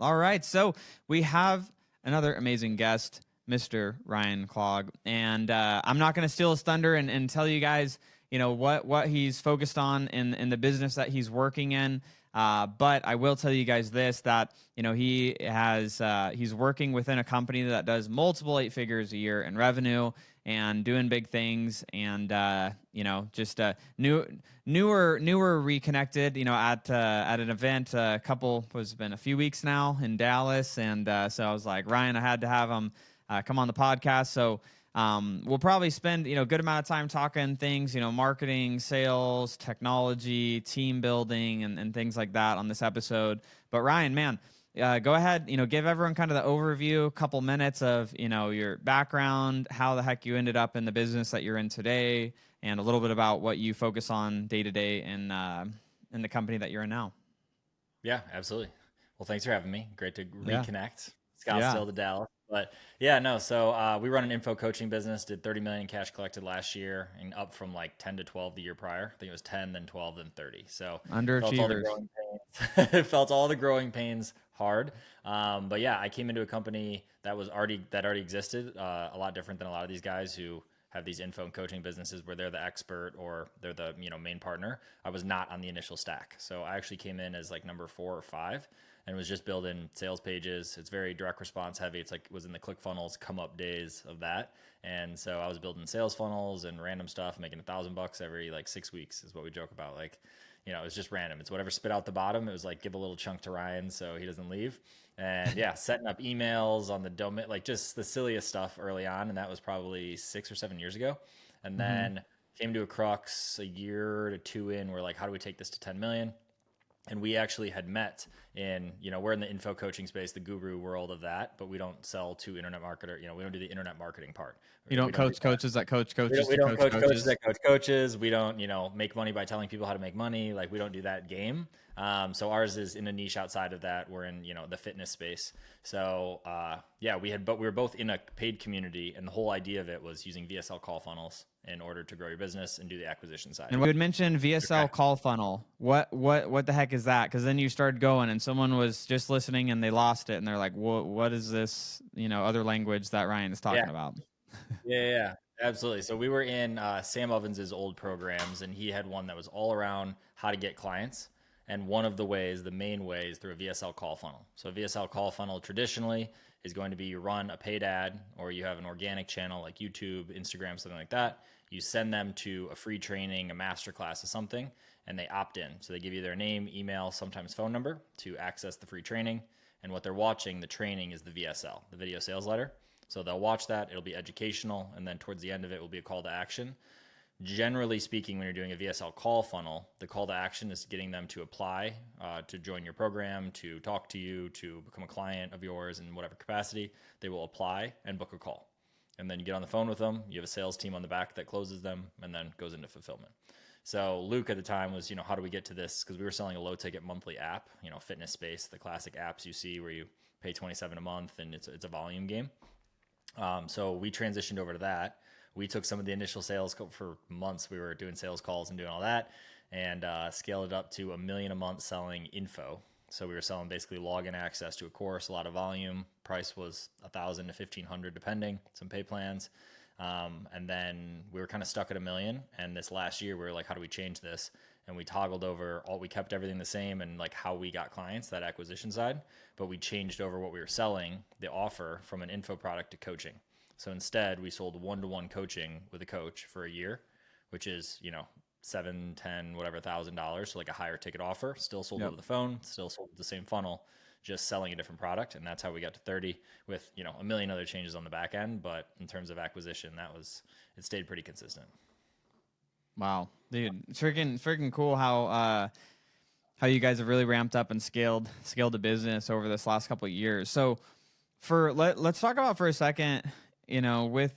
All right. So we have another amazing guest, Mr. Ryan Clogg. And I'm not going to steal his thunder and tell you guys, what he's focused on in the business that he's working in. But I will tell you guys this, that, he's working within a company that does multiple 8 figures a year in revenue and doing big things, and just newer reconnected, at an event been a few weeks now in Dallas, and so I was like, Ryan, I had to have him come on the podcast. So we'll probably spend a good amount of time talking things, marketing, sales, technology, team building, and things like that on this episode. But Ryan, man, go ahead, give everyone kind of the overview, a couple minutes of, your background, how the heck you ended up in the business that you're in today, and a little bit about what you focus on day to day in the company that you're in now. Yeah, absolutely. Well, thanks for having me. Great to Yeah. reconnect. Yeah. Scottsdale to Dallas. But yeah, no. So we run an info coaching business. Did 30 million cash collected last year, and up from like 10 to 12 the year prior. I think it was 10, then 12, then 30. So felt all the Underachievers. growing pains. Felt all the growing pains hard. But yeah, I came into a company that already existed. A lot different than a lot of these guys who have these info and coaching businesses where they're the expert or they're the main partner. I was not on the initial stack, so I actually came in as like number 4 or 5 and was just building sales pages. It's very direct response heavy. It's like was in the ClickFunnels come up days of that, and so I was building sales funnels and random stuff, making $1,000 every like 6 weeks is what we joke about. Like, it was just random. It's whatever spit out the bottom. It was like give a little chunk to Ryan so he doesn't leave. And yeah, setting up emails on the domain, like just the silliest stuff early on. And that was probably 6 or 7 years ago. And Mm-hmm. then came to a crux a year to two in. We're like, how do we take this to 10 million? And we actually had met in, we're in the info coaching space, the guru world of that, but we don't sell to internet marketer. We don't do the internet marketing part. You don't We don't do coach that. coaches that coach We coaches don't, we to don't coach coach coaches coaches. that coach coaches. We don't, make money by telling people how to make money. Like we don't do that game. So ours is in a niche outside of that. We're in, the fitness space. So yeah, but we were both in a paid community, and the whole idea of it was using VSL call funnels in order to grow your business and do the acquisition side. And we had mentioned VSL Okay. call funnel. What the heck is that? Because then you started going, and someone was just listening, and they lost it, and they're like, "What is this? Other language that Ryan is Yeah. talking about?" Yeah, absolutely. So we were in Sam Ovins's old programs, and he had one that was all around how to get clients. And one of the ways, the main way, is through a VSL call funnel. So a VSL call funnel traditionally is going to be you run a paid ad, or you have an organic channel like YouTube, Instagram, something like that. You send them to a free training, a masterclass of something, and they opt in. So they give you their name, email, sometimes phone number to access the free training. And what they're watching, the training, is the VSL, the video sales letter. So they'll watch that. It'll be educational. And then towards the end of it will be a call to action. Generally speaking, when you're doing a VSL call funnel, the call to action is getting them to apply to join your program, to talk to you, to become a client of yours in whatever capacity. They will apply and book a call. And then you get on the phone with them. You have a sales team on the back that closes them and then goes into fulfillment. So Luke at the time was, how do we get to this? Because we were selling a low ticket monthly app, fitness space, the classic apps you see where you pay $27 a month and it's a volume game. So we transitioned over to that. We took some of the initial sales for months. We were doing sales calls and doing all that, and scaled it up to $1 million a month selling info. So we were selling basically login access to a course, a lot of volume. Price was $1,000 to $1,500 depending, some pay plans. And then we were kind of stuck at $1 million. And this last year we were like, how do we change this? And we toggled over we kept everything the same and like how we got clients, that acquisition side, but we changed over what we were selling, the offer, from an info product to coaching. So instead we sold one-to-one coaching with a coach for a year, which is, $7, $10, whatever, $1,000. So like a higher ticket offer, still sold over the phone, still sold the same funnel, just selling a different product. And that's how we got to 30 with, a million other changes on the back end. But in terms of acquisition, it stayed pretty consistent. Wow, dude, it's freaking cool how you guys have really ramped up and scaled the business over this last couple of years. So let's talk about for a second, with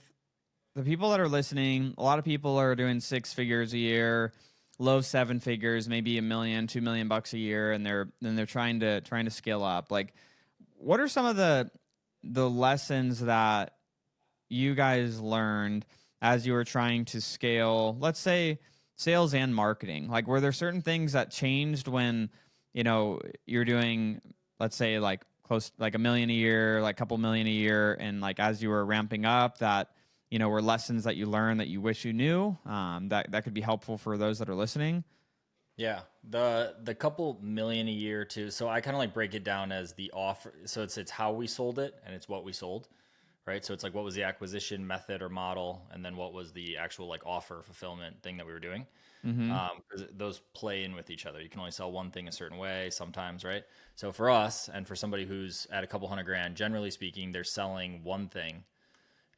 the people that are listening, a lot of people are doing 6 figures a year, low 7 figures, maybe $1 million, $2 million a year, and they're trying to scale up. Like, what are some of the lessons that you guys learned as you were trying to scale, let's say, sales and marketing? Like, were there certain things that changed when, you're doing, let's say, like close like 1 million a year, like a couple million a year, and like as you were ramping up, that were lessons that you learned that you wish you knew, that could be helpful for those that are listening. Yeah, the couple million a year too. So I kind of like break it down as the offer. So it's how we sold it and it's what we sold, right? So it's like what was the acquisition method or model, and then what was the actual like offer fulfillment thing that we were doing. Mm-hmm. Because those play in with each other. You can only sell one thing a certain way sometimes, right? So for us, and for somebody who's at a couple hundred grand, generally speaking, they're selling one thing.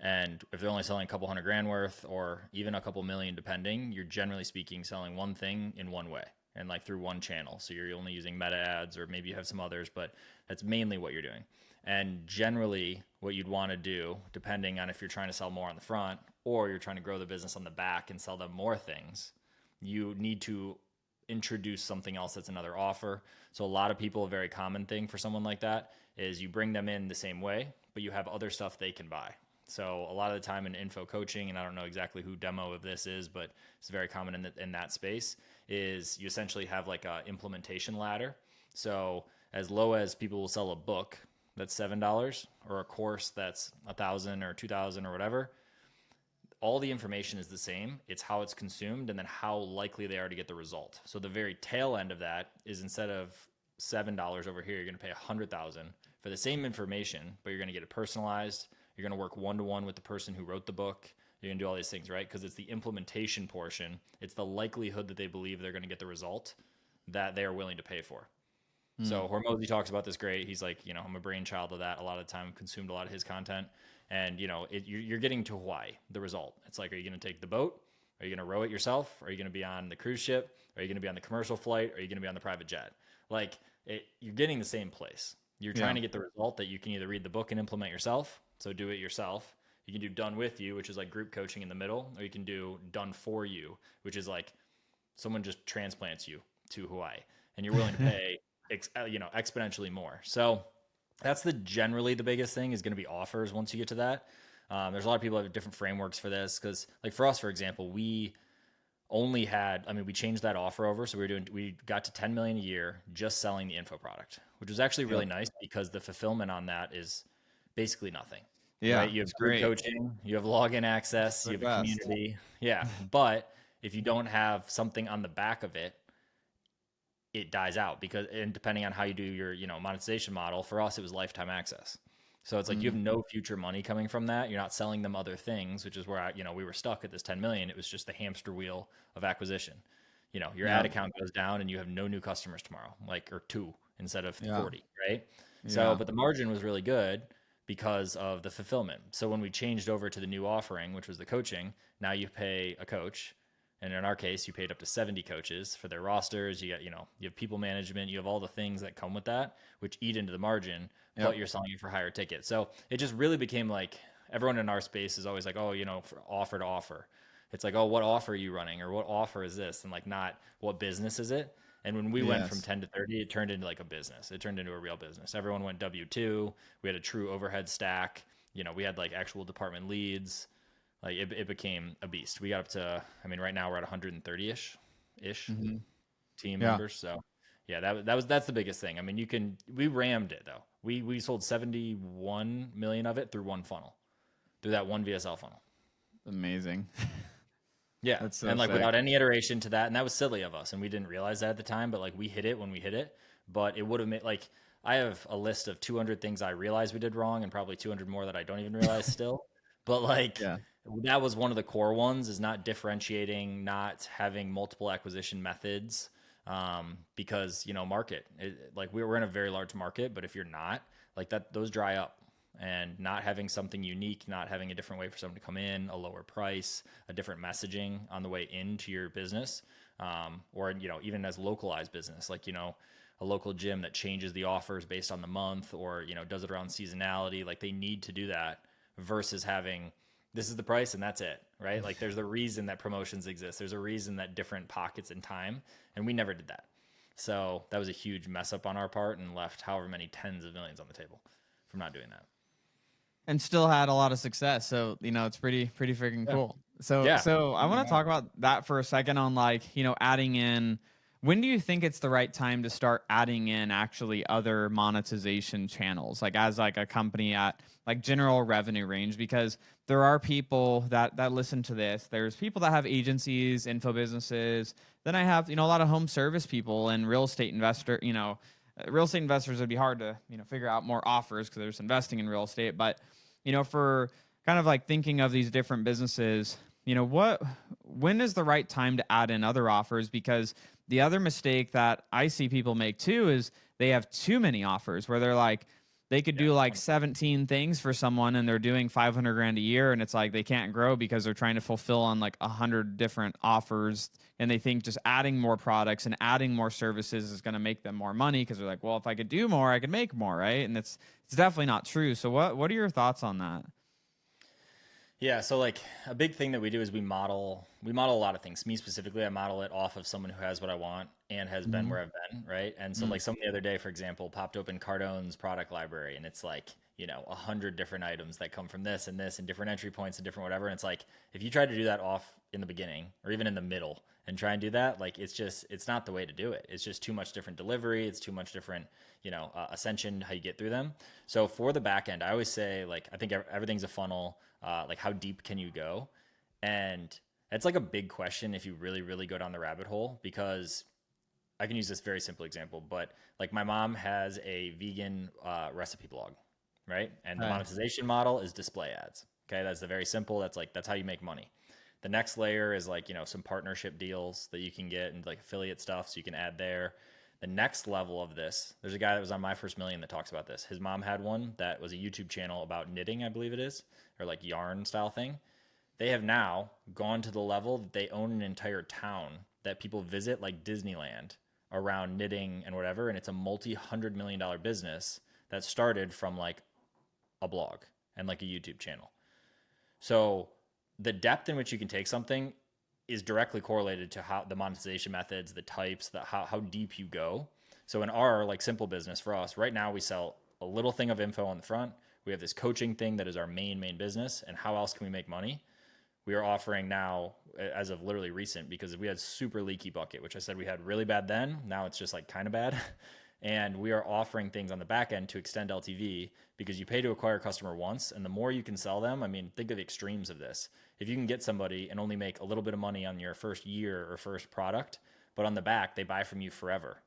And if they're only selling a couple hundred grand worth, or even a couple million, depending, you're generally speaking selling one thing in one way and like through one channel. So you're only using meta ads, or maybe you have some others, but that's mainly what you're doing. And generally, what you'd want to do, depending on if you're trying to sell more on the front or you're trying to grow the business on the back and sell them more things, you need to introduce something else that's another offer. So a lot of people, a very common thing for someone like that is you bring them in the same way, but you have other stuff they can buy. So a lot of the time in info coaching, and I don't know exactly who demo of this is, but it's very common in that space, is you essentially have like a implementation ladder. So as low as people will sell a book that's $7, or a course that's 1,000 or 2,000 or whatever, all the information is the same. It's how it's consumed and then how likely they are to get the result. So the very tail end of that is, instead of $7 over here, you're going to pay 100,000 for the same information, but you're going to get it personalized. You're going to work one-to-one with the person who wrote the book. You're going to do all these things, right? Because it's the implementation portion. It's the likelihood that they believe they're going to get the result that they are willing to pay for. So Hormozy talks about this great. He's like, I'm a brainchild of that. A lot of the time, consumed a lot of his content. And, you're getting to Hawaii, the result. It's like, are you going to take the boat? Are you going to row it yourself? Are you going to be on the cruise ship? Are you going to be on the commercial flight? Are you going to be on the private jet? Like, you're getting the same place. You're trying to get the result that you can either read the book and implement yourself. So do it yourself. You can do done with you, which is like group coaching in the middle, or you can do done for you, which is like someone just transplants you to Hawaii and you're willing to pay, exponentially more. So that's generally the biggest thing is going to be offers. Once you get to that, there's a lot of people that have different frameworks for this. Cause like for us, for example, we changed that offer over. So we got to 10 million a year just selling the info product, which was actually really nice because the fulfillment on that is basically nothing. Yeah, Right? You have group coaching, you have login access, you have a community. Yeah. But if you don't have something on the back of it, it dies out and depending on how you do your, monetization model, for us, it was lifetime access. So it's like you have no future money coming from that. You're not selling them other things, which is where we were stuck at this 10 million. It was just the hamster wheel of acquisition. Your ad account goes down and you have no new customers tomorrow, or 2 instead of 40, right? So, but the margin was really good because of the fulfillment. So when we changed over to the new offering, which was the coaching, now you pay a coach. And in our case, you paid up to 70 coaches for their rosters. You got, you have people management, you have all the things that come with that, which eat into the margin, but you're selling it for higher ticket. So it just really became like everyone in our space is always like, oh, for offer to offer. It's like, oh, what offer are you running? Or what offer is this? And like, not what business is it? And when we went from 10 to 30, it turned into like a business. It turned into a real business. Everyone went W-2. We had a true overhead stack. We had like actual department leads. Like it became a beast. We got up to, right now we're at 130-ish team members. So yeah, that's the biggest thing. We rammed it though. We sold 71 million of it through one funnel, through that one VSL funnel. Amazing. Yeah. That's so and like sick. without any iteration to that. And that was silly of us. And we didn't realize that at the time, but like we hit it when we hit it, but it would have made like, I have a list of 200 things I realized we did wrong and probably 200 more that I don't even realize still. But like, that was one of the core ones, is not differentiating, not having multiple acquisition methods. Because, market, like we're in a very large market, but if you're not like that, those dry up. And not having something unique, not having a different way for someone to come in, a lower price, a different messaging on the way into your business, or, even as localized business, like, a local gym that changes the offers based on the month, or, does it around seasonality. Like they need to do that versus having, this is the price and that's it, right? Like there's a reason that promotions exist. There's a reason that different pockets in time, and we never did that. So that was a huge mess up on our part and left however many tens of millions on the table from not doing that. And still had a lot of success. So, it's pretty freaking cool. So I want to talk about that for a second on like, adding in when do you think it's the right time to start adding in actually other monetization channels, like as like a company at like general revenue range? Because there are people that listen to this. There's people that have agencies, info businesses. Then I have, a lot of home service people and real estate investor, real estate investors would be hard to, figure out more offers because they're just investing in real estate. But, for kind of like thinking of these different businesses, when is the right time to add in other offers? Because the other mistake that I see people make too is they have too many offers where they're like, they could do like 17 things for someone and they're doing 500 grand a year. And it's like, they can't grow because they're trying to fulfill on like 100 different offers. And they think just adding more products and adding more services is going to make them more money. Because they're like, well, if I could do more, I could make more. Right. And it's definitely not true. So what are your thoughts on that? Yeah, so like a big thing that we do is we model a lot of things. Me specifically, I model it off of someone who has what I want and has been Mhm. where I've been, right? And so like someone the other day, for example, popped open Cardone's product library, and it's like 100 different items that come from this and different entry points and different whatever. And it's like if you try to do that off in the beginning or even in the middle and try and do that, like it's not the way to do it. It's just too much different delivery. It's too much different ascension how you get through them. So for the back end, I always say like I think everything's a funnel. Like how deep can you go? And it's like a big question if you really, really go down the rabbit hole, because I can use this very simple example, but like my mom has a vegan recipe blog, right? And the Okay. monetization model is display ads. Okay, that's the very simple. That's how you make money. The next layer is like some partnership deals that you can get and like affiliate stuff, so you can add there. The next level of this, there's a guy that was on My First Million that talks about this. His mom had one that was a YouTube channel about knitting, I believe it is, or like yarn style thing. They have now gone to the level that they own an entire town that people visit, like Disneyland, around knitting and whatever. And it's a multi-$100 million business that started from like a blog and like a YouTube channel. So the depth in which you can take something is directly correlated to how the monetization methods, the types, how deep you go. So in our like simple business for us right now, we sell a little thing of info on the front. We have this coaching thing that is our main business. And how else can we make money? We are offering now, as of literally recent, because we had super leaky bucket, which I said we had really bad then. Now it's just like kind of bad. And we are offering things on the back end to extend LTV, because you pay to acquire a customer once. And the more you can sell them, I mean, think of the extremes of this. If you can get somebody and only make a little bit of money on your first year or first product, but on the back, they buy from you forever.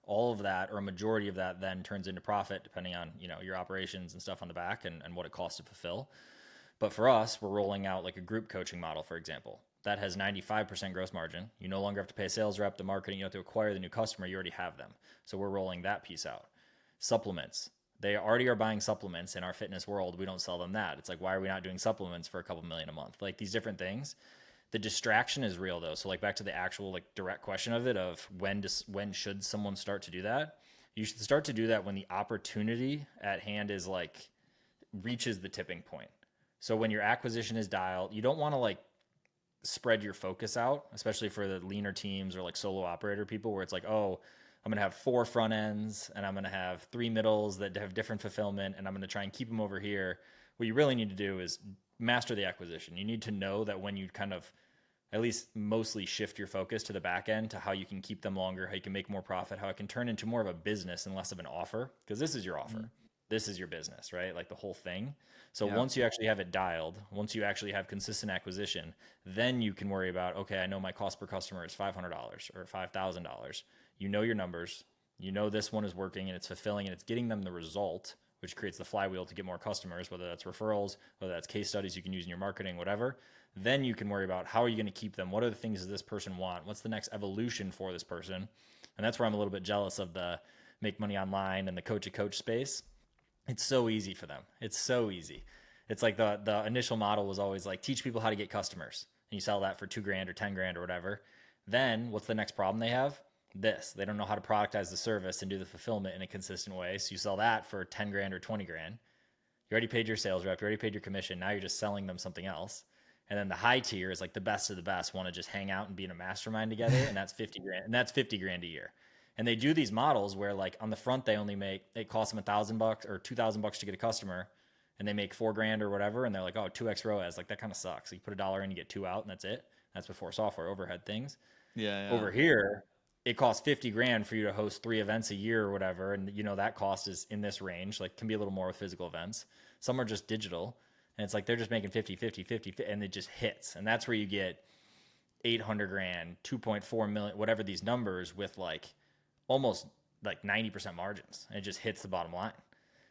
All of that, or a majority of that, then turns into profit depending on your operations and stuff on the back, and what it costs to fulfill. But for us, we're rolling out like a group coaching model, for example, that has 95% gross margin. You no longer have to pay a sales rep, the marketing, you don't have to acquire the new customer, you already have them. So we're rolling that piece out. Supplements. They already are buying supplements in our fitness world. We don't sell them that. It's like, why are we not doing supplements for a couple million a month? Like these different things. The distraction is real though. So like back to the actual like direct question of it, of when should someone start to do that? You should start to do that when the opportunity at hand is like reaches the tipping point. So when your acquisition is dialed, you don't want to like spread your focus out, especially for the leaner teams or like solo operator people, where it's like, oh, I'm going to have 4 front ends and I'm going to have 3 middles that have different fulfillment, and I'm going to try and keep them over here. What you really need to do is master the acquisition. You need to know that when you kind of at least mostly shift your focus to the back end, to how you can keep them longer, how you can make more profit, how it can turn into more of a business and less of an offer, because this is your offer. This is your business, right? Like the whole thing. So Yeah. once you actually have it dialed, once you actually have consistent acquisition, then you can worry about, okay, I know my cost per customer is $500 or $5,000. You know your numbers. You know this one is working and it's fulfilling and it's getting them the result, which creates the flywheel to get more customers, whether that's referrals, whether that's case studies you can use in your marketing, whatever. Then you can worry about, how are you going to keep them? What are the things that this person want? What's the next evolution for this person? And that's where I'm a little bit jealous of the make money online and the coach a coach space. It's so easy for them. It's so easy. It's like the initial model was always like, teach people how to get customers, and you sell that for $2,000 or $10,000 or whatever. Then what's the next problem they have? They don't know how to productize the service and do the fulfillment in a consistent way. So you sell that for $10,000 or $20,000. You already paid your sales rep. You already paid your commission. Now you're just selling them something else. And then the high tier is like the best of the best want to just hang out and be in a mastermind together. And that's $50,000. And that's $50,000 a year. And they do these models where like on the front, it costs them $1,000 or $2,000 to get a customer, and they make $4,000 or whatever. And they're like, oh, 2x ROAS. Like that kind of sucks. So you put $1 in, you get 2 out, and that's it. That's before software overhead things. Yeah, yeah. Over here, it costs 50 grand for you to host 3 events a year or whatever. And that cost is in this range, like can be a little more with physical events. Some are just digital. And it's like they're just making 50, 50, 50, and it just hits. And that's where you get 800 grand, 2.4 million, whatever these numbers with like almost like 90% margins. And it just hits the bottom line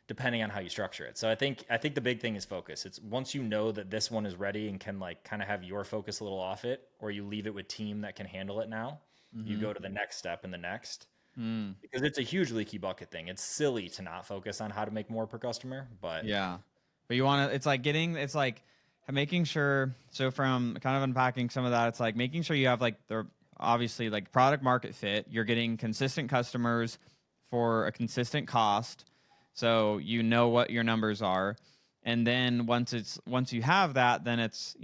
depending on how you structure it. So I think the big thing is focus. It's once you know that this one is ready and can like kind of have your focus a little off it, or you leave it with team that can handle it now, you Mm-hmm. go to the next step and the next. Mm. Because it's a huge leaky bucket thing. It's silly to not focus on how to make more per customer, but Yeah. But you want to, it's like making sure. So, from kind of unpacking some of that, it's like making sure you have like the obviously like product market fit. You're getting consistent customers for a consistent cost. So, you know what your numbers are. And then once you have that, then it's,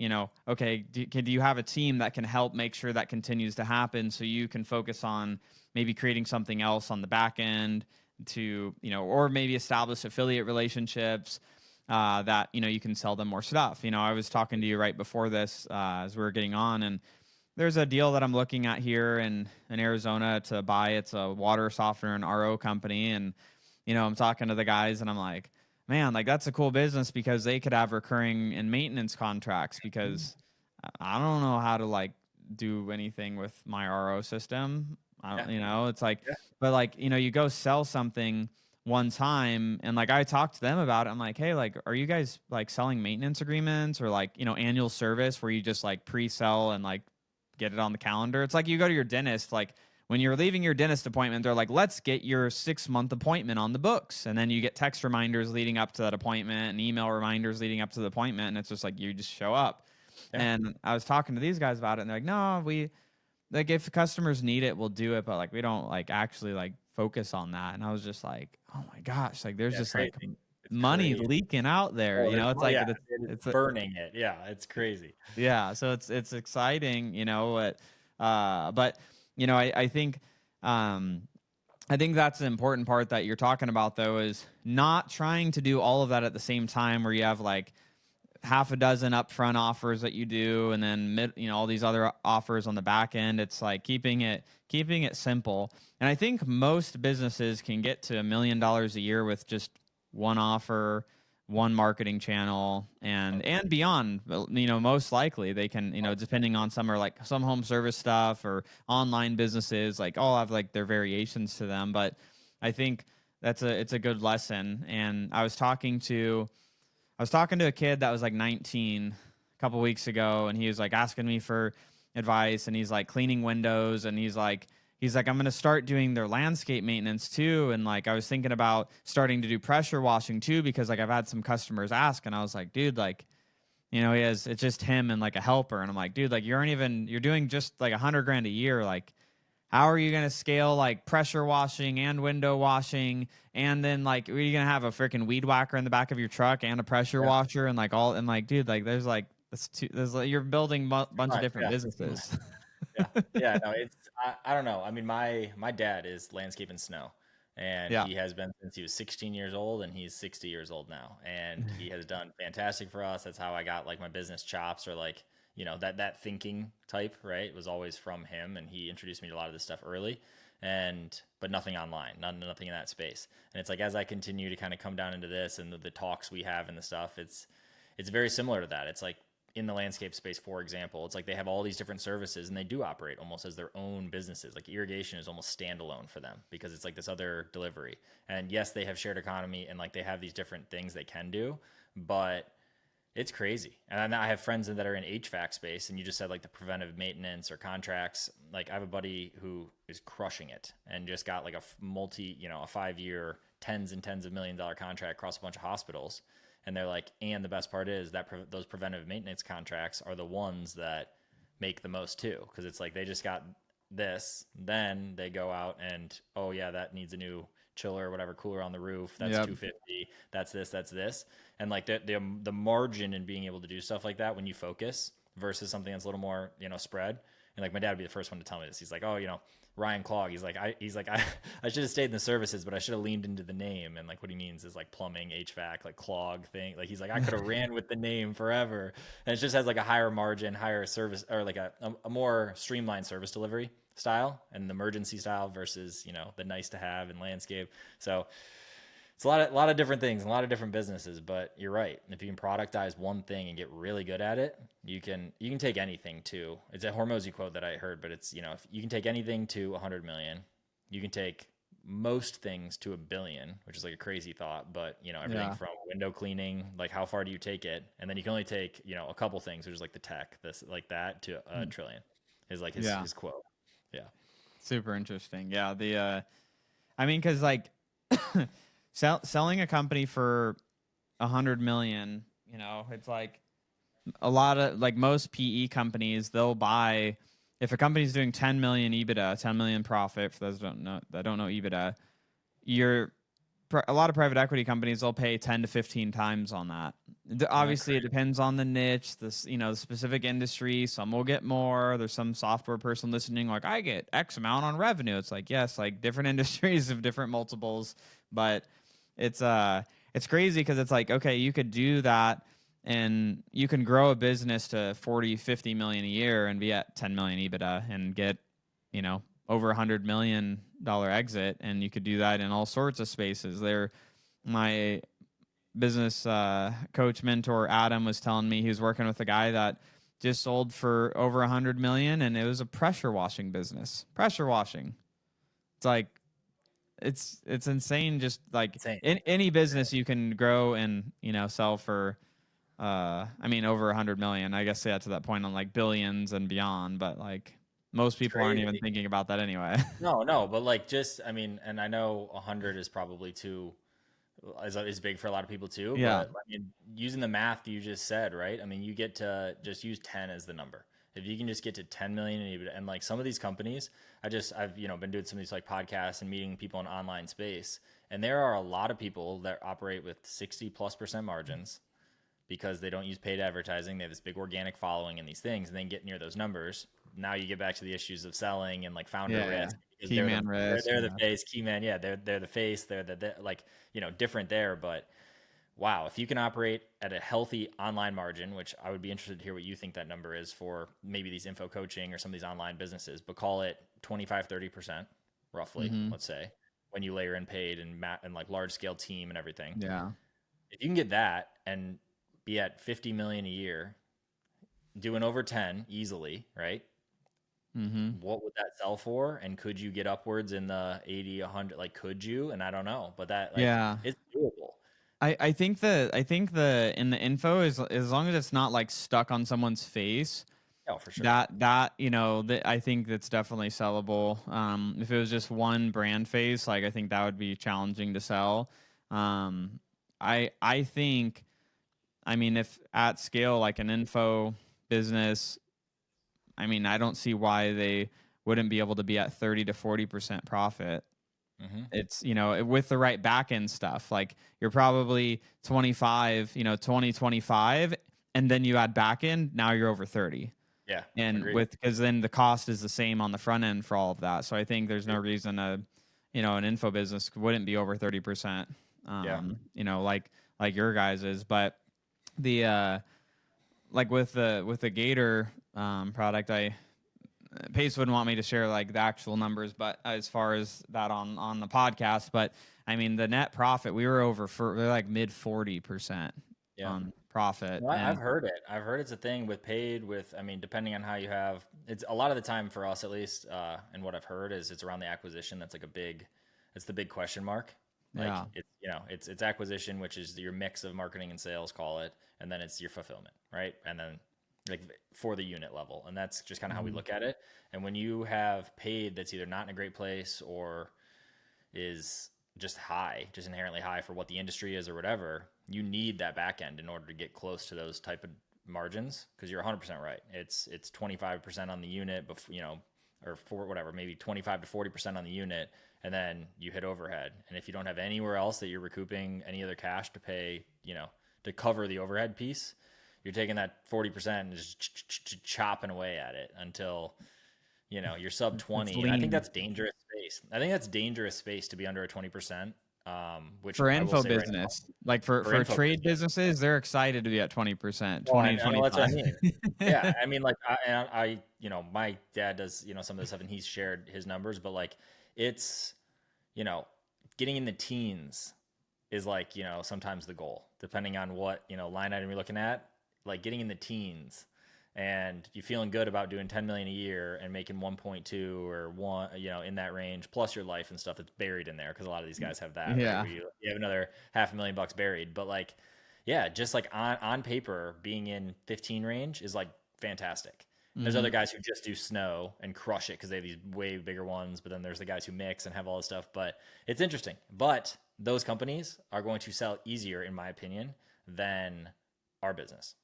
okay, do you have a team that can help make sure that continues to happen so you can focus on maybe creating something else on the back end to, or maybe establish affiliate relationships that, you can sell them more stuff. I was talking to you right before this as we were getting on, and there's a deal that I'm looking at here in Arizona to buy. It's a water softener and RO company. And, I'm talking to the guys and I'm like, man, like that's a cool business because they could have recurring and maintenance contracts because I don't know how to like do anything with my RO system. I don't, yeah, it's like, yeah, but like, you go sell something one time and like I talked to them about it. I'm like, hey, like, are you guys like selling maintenance agreements or like, annual service where you just like pre-sell and like get it on the calendar? It's like you go to your dentist, like when you're leaving your dentist appointment, they're like, let's get your 6-month appointment on the books. And then you get text reminders leading up to that appointment and email reminders leading up to the appointment. And it's just like, you just show up. yeah. And I was talking to these guys about it and they're like, no, we like, if customers need it, we'll do it. But like, we don't like actually like focus on that. And I was just like, oh my gosh, like there's Yeah, just like crazy. It's money crazy. leaking out there. Oh, there's It's like, yeah, it's burning it. Yeah, it's crazy. yeah, so it's exciting, but I think um I think that's the important part that you're talking about though is not trying to do all of that at the same time where you have like half a dozen upfront offers that you do and then all these other offers on the back end. It's like keeping it simple. And I think most businesses can get to $1 million a year with just one offer, one marketing channel, and beyond. Most likely they can, depending on some are like some home service stuff or online businesses, like all have like their variations to them. But I think it's a good lesson. And I was talking to a kid that was like 19 a couple weeks ago, and he was like asking me for advice, and he's like cleaning windows, and he's like I'm gonna start doing their landscape maintenance too, and like I was thinking about starting to do pressure washing too because like I've had some customers ask, and I was like, dude, like it's just him and like a helper, and I'm like, dude, like you're doing just like 100 grand a year, like how are you going to scale like pressure washing and window washing? And then like, are you going to have a freaking weed whacker in the back of your truck and a pressure Yeah, washer and like all, and like, dude, like there's like, you're building a too bunch of much. different Yeah, it's too much. businesses. Yeah, yeah. No, I don't know. I mean, my dad is landscape and snow, and Yeah. he has been since he was 16 years old, and he's 60 years old now, and he has done fantastic for us. That's how I got like my business chops, or like that thinking type, right? It was always from him, and he introduced me to a lot of this stuff early, but nothing online, nothing in that space. And it's like as I continue to kind of come down into this and the talks we have and the stuff, it's very similar to that. It's like in the landscape space, for example, it's like they have all these different services and they do operate almost as their own businesses. Like irrigation is almost standalone for them because it's like this other delivery. And yes, they have shared economy and like they have these different things they can do, but it's crazy. And I have friends that are in HVAC space, and you just said like the preventive maintenance or contracts. Like I have a buddy who is crushing it and just got like a a 5-year, tens and tens of $1 million contract across a bunch of hospitals. And they're like, and the best part is that those preventive maintenance contracts are the ones that make the most too. Cause it's like, they just got this, then they go out and, oh yeah, that needs a new chiller or whatever, cooler on the roof. That's Yep. 250. That's this. And like the margin in being able to do stuff like that when you focus versus something that's a little more, spread, And like my dad would be the first one to tell me this. He's like, oh, Ryan Clogg. I should have stayed in the services, but I should have leaned into the name. And like what he means is like plumbing, HVAC, like Clogg thing. Like he's like, I could have ran with the name forever. And it just has like a higher margin, higher service, or like a more streamlined service delivery style and the emergency style versus, the nice to have and landscape. So it's a lot of different things, a lot of different businesses, but you're right. If you can productize one thing and get really good at it, you can take anything to. It's a Hormozy quote that I heard, but it's, if you can take anything to 100 million, you can take most things to 1 billion, which is like a crazy thought, but everything from window cleaning, like how far do you take it? And then you can only take, a couple things, which is like the tech, this like that to a trillion is like his quote. Yeah. Super interesting. Yeah. I mean, cause like, selling a company for 100 million, it's like a lot of like most PE companies, they'll buy if a company's doing 10 million EBITDA, 10 million profit. For those that don't know EBITDA, a lot of private equity companies, they'll pay 10 to 15 times on that. Obviously, it depends on the niche, the specific industry. Some will get more. There's some software person listening, like I get X amount on revenue. It's like, yes, like different industries have different multiples, but it's crazy because it's like, okay, you could do that and you can grow a business to 40, 50 million a year and be at 10 million EBITDA and get, over $100 million exit. And you could do that in all sorts of spaces. My business coach mentor, Adam, was telling me he was working with a guy that just sold for over 100 million and it was a pressure washing business. Pressure washing. It's like, it's insane. Just like in any business you can grow and, sell for, over 100 million. I guess to that point on like billions and beyond, but like most people aren't even thinking about that anyway. No, but like and I know 100 is probably is big for a lot of people too. Yeah. But using the math you just said, right? You get to just use 10 as the number. If you can just get to 10 million in EBITDA, and like some of these companies, I've been doing some of these like podcasts and meeting people in online space, and there are a lot of people that operate with 60+% margins because they don't use paid advertising. They have this big organic following and these things, and then get near those numbers. Now you get back to the issues of selling and like founder risk. Key man risk. They're the face, key man. Yeah, they're the face. They're like, different there. But wow, if you can operate at a healthy online margin, which I would be interested to hear what you think that number is for maybe these info coaching or some of these online businesses, but call it 25, 30% roughly, let's say, when you layer in paid and like large scale team and everything. Yeah. If you can get that and be at 50 million a year, doing over 10 easily, right? What would that sell for? And could you get upwards in the 80, 100? Like, could you? And I don't know, but that it's doable. I think the in the info is as long as it's not like stuck on someone's face. Oh, for sure. I think that's definitely sellable. If it was just one brand face, like I think that would be challenging to sell. I think, if at scale, like an info business, I don't see why they wouldn't be able to be at 30 to 40% profit. It's, with the right back end stuff, like you're probably 25, 20, 25, and then you add back end, now you're over 30. Yeah. And because then the cost is the same on the front end for all of that. So I think there's no reason an info business wouldn't be over 30%, like your guys is. But the, like with the Gator product, Pace wouldn't want me to share like the actual numbers, but as far as that on the podcast, but the net profit, we were they're like mid 40% on profit. Well, I've heard it. I've heard it's a thing with paid depending on how you have, it's a lot of the time for us at least. And what I've heard is it's around the acquisition. That's like it's the big question mark. Like it's acquisition, which is your mix of marketing and sales, call it. And then it's your fulfillment, right? And then like for the unit level. And that's just kind of how we look at it. And when you have paid that's either not in a great place or is just inherently high for what the industry is or whatever, you need that back end in order to get close to those type of margins. Cause you're 100% right. It's 25% on the unit, or for whatever, maybe 25 to 40% on the unit. And then you hit overhead. And if you don't have anywhere else that you're recouping any other cash to pay, to cover the overhead piece, you're taking that 40% and just chopping away at it until you're sub It's 20, and I think lean that's dangerous space. I think that's dangerous space to be under a 20%, which for I will info say right now business. Like for for info trade business. businesses, they're excited to be at 20%, Oh, 20 and to I know that's what I 25. mean. Yeah, I mean, like my dad does, some of this stuff, and he's shared his numbers, but like it's, you know, getting in the teens is like, sometimes the goal, depending on what, line item you're looking at, like getting in the teens and you feeling good about doing 10 million a year and making 1.2 or one, in that range, plus your life and stuff that's buried in there. Cause a lot of these guys have that, right? Yeah. Where you have another $500,000 buried, but like, yeah, just like on paper being in 15 range is like fantastic. And there's other Mhm. guys who just do snow and crush it because they have these way bigger ones. But then there's the guys who mix and have all this stuff. But it's interesting. But those companies are going to sell easier, in my opinion, than our business.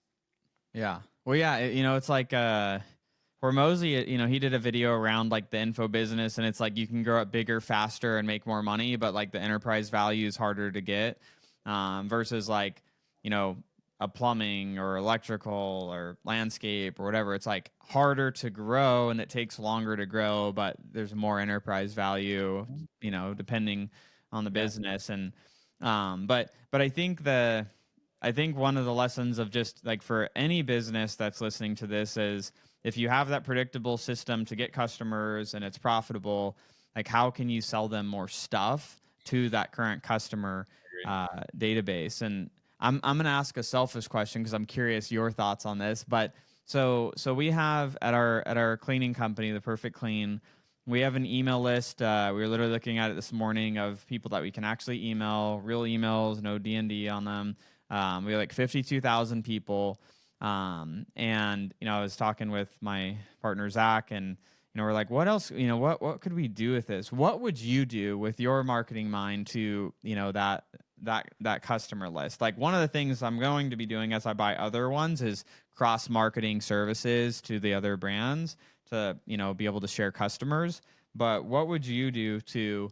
Yeah. Well, yeah, it's like Hormozy, he did a video around like the info business, and it's like you can grow up bigger, faster, and make more money, but like the enterprise value is harder to get, versus like, you know, a plumbing or electrical or landscape or whatever. It's like harder to grow and it takes longer to grow, but there's more enterprise value, depending on the Yeah. business. And but I think one of the lessons of just like for any business that's listening to this is if you have that predictable system to get customers and it's profitable, like how can you sell them more stuff to that current customer Agreed. database? And I'm gonna ask a selfish question because I'm curious your thoughts on this. But so we have at our cleaning company, the Perfect Clean, we have an email list. We were literally looking at it this morning of people that we can actually email, real emails, no D&D on them. We have like 52,000 people. And, I was talking with my partner, Zach, and, we're like, what else, what could we do with this? What would you do with your marketing mind to, that customer list? Like one of the things I'm going to be doing as I buy other ones is cross marketing services to the other brands to, be able to share customers. But what would you do to,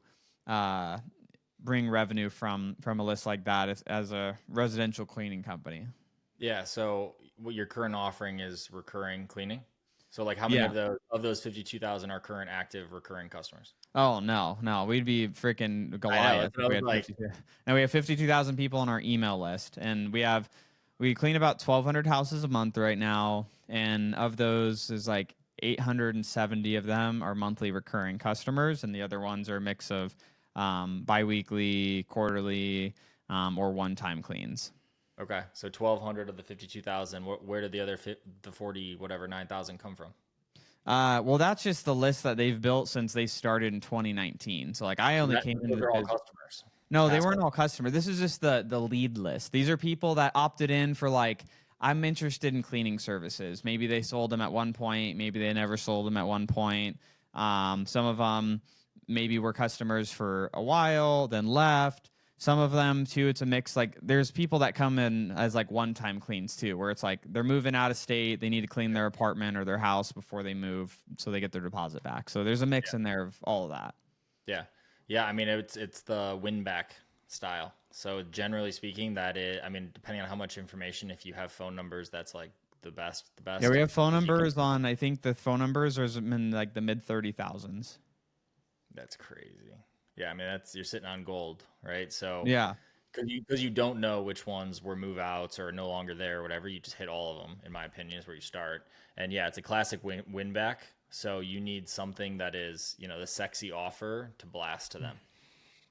bring revenue from a list like that as a residential cleaning company? Yeah. So what your current offering is recurring cleaning. So like how many Yeah. of those 52,000 are current active recurring customers? Oh no, we'd be freaking I know. Goliath That's what if I we was had like. 52. And we have 52,000 people on our email list, and we clean about 1,200 houses a month right now, and of those is like 870 of them are monthly recurring customers, and the other ones are a mix of biweekly, quarterly, or one-time cleans. Okay. So 1,200 of the 52,000, where did the other the 40, whatever, 9,000 come from? Well, that's just the list that they've built since they started in 2019. So like I So only came into those the are all business. customers. No, they Past weren't customers. all customers. This is just the lead list. These are people that opted in for like I'm interested in cleaning services. Maybe they sold them at one point. Maybe they never sold them at one point. Some of them maybe were customers for a while, then left. Some of them too, it's a mix. Like there's people that come in as like one-time cleans too, where it's like they're moving out of state, they need to clean their apartment or their house before they move, so they get their deposit back. So there's a mix in there of all of that. Yeah. Yeah. I mean, it's the win back style. So generally speaking, I mean, depending on how much information, if you have phone numbers, that's like the Yeah, we best. have phone If you can, numbers on. I think the phone numbers are in like the mid 30,000s. that's crazy. Yeah. I mean, you're sitting on gold, right? So Yeah, because you don't know which ones were move outs or no longer there or whatever, you just hit all of them, in my opinion, is where you start. And yeah, it's a classic win back. So you need something that is, the sexy offer to blast to them.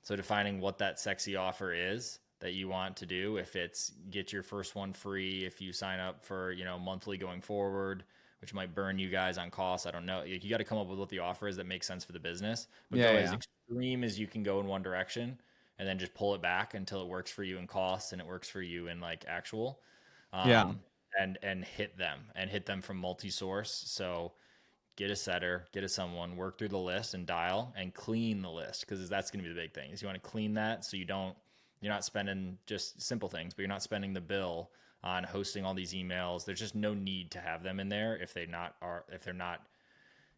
So defining what that sexy offer is that you want to do, if it's get your first one free, if you sign up for, monthly going forward, which might burn you guys on costs. I don't know. You got to come up with what the offer is that makes sense for the business, but yeah, go as yeah, extreme as you can go in one direction and then just pull it back until it works for you in costs and it works for you in like actual, yeah, um, and hit them from multi-source. So get a setter, get a someone, work through the list and dial and clean the list, because that's going to be the big thing. Is you want to clean that so you're not spending just simple things, but you're not spending the bill on hosting all these emails. There's just no need to have them in there if they're not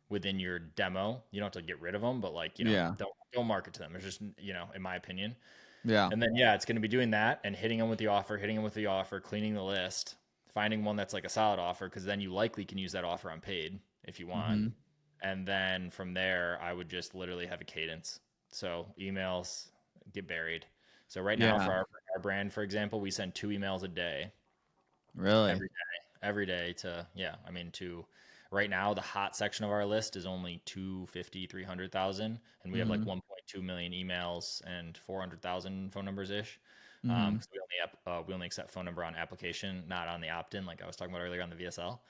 within your demo. You don't have to get rid of them, but like, yeah, don't market to them. There's just, in my opinion. yeah, And then yeah, it's going to be doing that and hitting them with the offer, cleaning the list, finding one that's like a solid offer, because then you likely can use that offer on paid if you want, hmm And then from there, I would just literally have a cadence. So emails get buried. So right now Yeah. for our brand, for example, we send 2 emails a day, Really? every day to, yeah, I mean, to right now, the hot section of our list is only 250, 300,000. And we have like Mm-hmm. 1.2 million emails and 400,000 phone numbers ish. Mm-hmm. Because we only accept phone number on application, not on the opt-in, like I was talking about earlier on the VSL.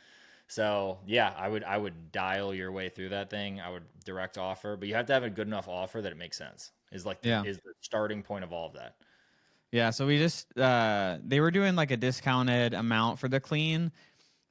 So yeah, I would dial your way through that thing. I would direct offer, but you have to have a good enough offer that it makes sense. Is like Yeah. is the starting point of all of that. Yeah. So we just they were doing like a discounted amount for the clean.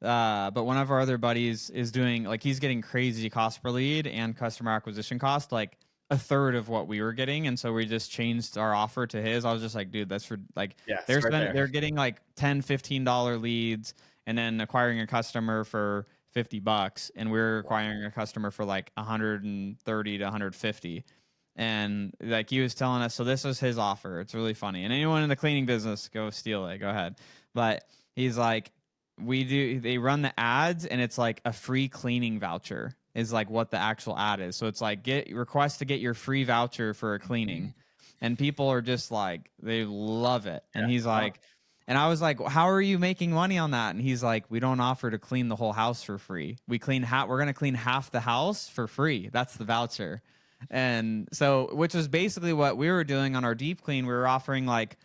But one of our other buddies is doing like he's getting crazy cost per lead and customer acquisition cost, like a third of what we were getting. And so we just changed our offer to his. I was just like, dude, that's for like Yeah, start there. they're getting like $10, $15 leads and then acquiring a customer for $50 and we're Wow. acquiring a customer for like 130 to 150. And like he was telling us, so this was his offer. It's really funny. And anyone in the cleaning business, go steal it. Go ahead. But he's like, they run the ads and it's like a free cleaning voucher is like what the actual ad is. So it's like request to get your free voucher for a cleaning. And people are just like, they love it. And Yeah. he's like, and I was like, how are you making money on that? And he's like, we don't offer to clean the whole house for free. We're going to clean half the house for free. That's the voucher. And so, which was basically what we were doing on our deep clean. We were offering like,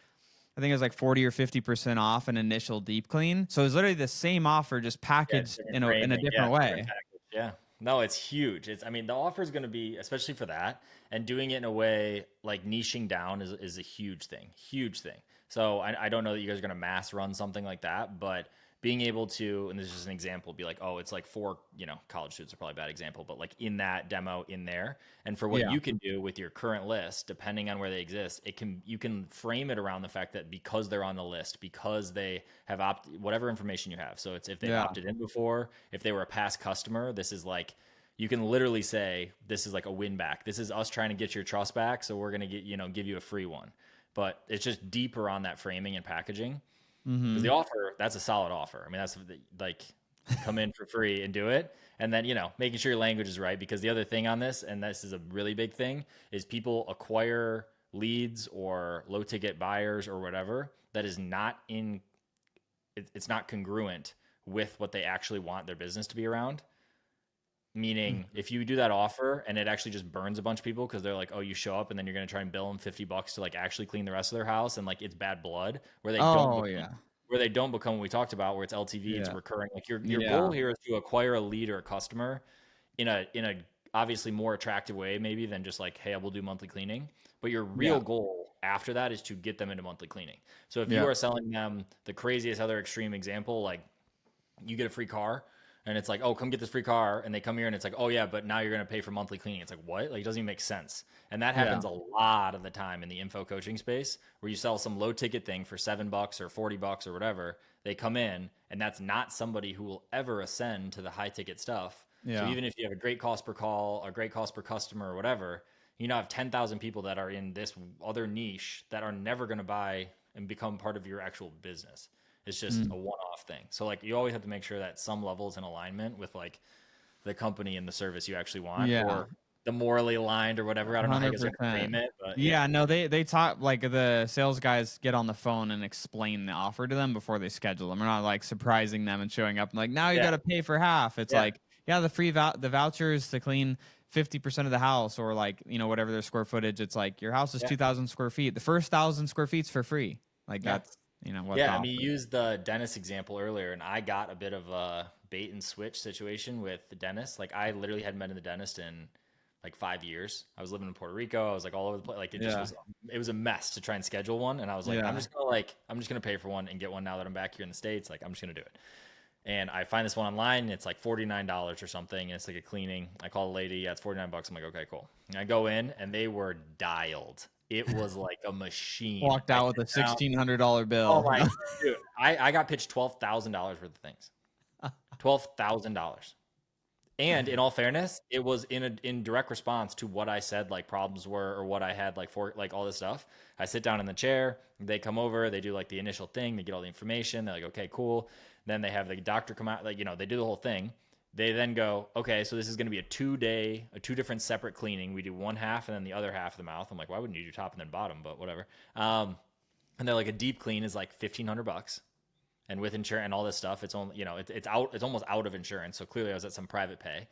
I think it was like 40 or 50% off an initial deep clean. So it was literally the same offer, just Yeah, packaged different in a framing. Yeah, different different way. package. Yeah. No, it's huge. I mean, the offer is going to be, especially for that, and doing it in a way like niching down is a huge thing, huge thing. So I don't know that you guys are going to mass run something like that, but being able to, and this is just an example, be like, oh, it's like for, college students are probably a bad example, but like in that demo in there, and for what Yeah. you can do with your current list, depending on where they exist, you can frame it around the fact that because they're on the list, because they have whatever information you have. So it's if they've Yeah. opted in before, if they were a past customer, this is like, you can literally say, this is like a win back. This is us trying to get your trust back. So we're going to give you a free one, but it's just deeper on that framing and packaging. Because Mm-hmm. the offer, that's a solid offer. I mean, that's like come in for free and do it. And then, making sure your language is right. Because the other thing on this, and this is a really big thing, is people acquire leads or low ticket buyers or whatever that is not it's not congruent with what they actually want their business to be around. Meaning, if you do that offer and it actually just burns a bunch of people because they're like, oh, you show up and then you're going to try and bill them $50 to like actually clean the rest of their house, and like it's bad blood where they don't Oh, become, yeah. what we talked about, where it's LTV, it's Yeah. recurring. Like your Yeah. goal here is to acquire a lead or a customer in a obviously more attractive way maybe than just like, hey, I will do monthly cleaning. But your real Yeah. goal after that is to get them into monthly cleaning. So if you Yeah. are selling them the craziest other extreme example, like you get a free car and it's like, oh, come get this free car. And they come here and it's like, oh, yeah, but now you're going to pay for monthly cleaning. It's like, what? Like, it doesn't even make sense. And that happens a lot of the time in the info coaching space where you sell some low ticket thing for $7 or $40 or whatever. They come in and that's not somebody who will ever ascend to the high ticket stuff. So Yeah. even if you have a great cost per call, a great cost per customer or whatever, you now have 10,000 people that are in this other niche that are never going to buy and become part of your actual business. It's just a one-off thing. So like you always have to make sure that some level is in alignment with like the company and the service you actually want, Yeah. or the morally aligned or whatever. I don't know how you guys are going to 100%. frame it, but yeah. Yeah, no, they talk like the sales guys get on the phone and explain the offer to them before they schedule them. We're not like surprising them and showing up and like now you Yeah. got to pay for half. It's Yeah. like yeah, the vouchers to clean 50% of the house or like whatever their square footage. It's like your house is Yeah. 2,000 square feet. The first 1,000 square feet's for free. Like Yeah. that's what the Yeah. I mean, offer. you used the dentist example earlier, and I got a bit of a bait and switch situation with the dentist. Like, I literally hadn't been to the dentist in like 5 years. I was living in Puerto Rico. I was like all over the place. Like, it was a mess to try and schedule one. And I was like, Yeah. I'm just gonna pay for one and get one now that I'm back here in the States. Like, I'm just gonna do it. And I find this one online, and it's like $49 or something, and it's like a cleaning. I call the lady, yeah, it's $49. I'm like, okay, cool. And I go in, and they were dialed. It was like a machine. Walked out with a $1,600 bill. Oh my, dude! I got pitched $12,000 worth of things. $12,000. And in all fairness, it was in direct response to what I said like problems were, or what I had like for like all this stuff. I sit down in the chair, they come over, they do like the initial thing, they get all the information, they're like, okay, cool. Then they have the doctor come out, like they do the whole thing. They then go, okay, so this is going to be a 2-day, two different separate cleaning. We do one half and then the other half of the mouth. I'm like, why wouldn't you do top and then bottom? But whatever. And they're like, a deep clean is like $1,500, and with insurance and all this stuff, it's only, it's almost out of insurance. So clearly I was at some private pay.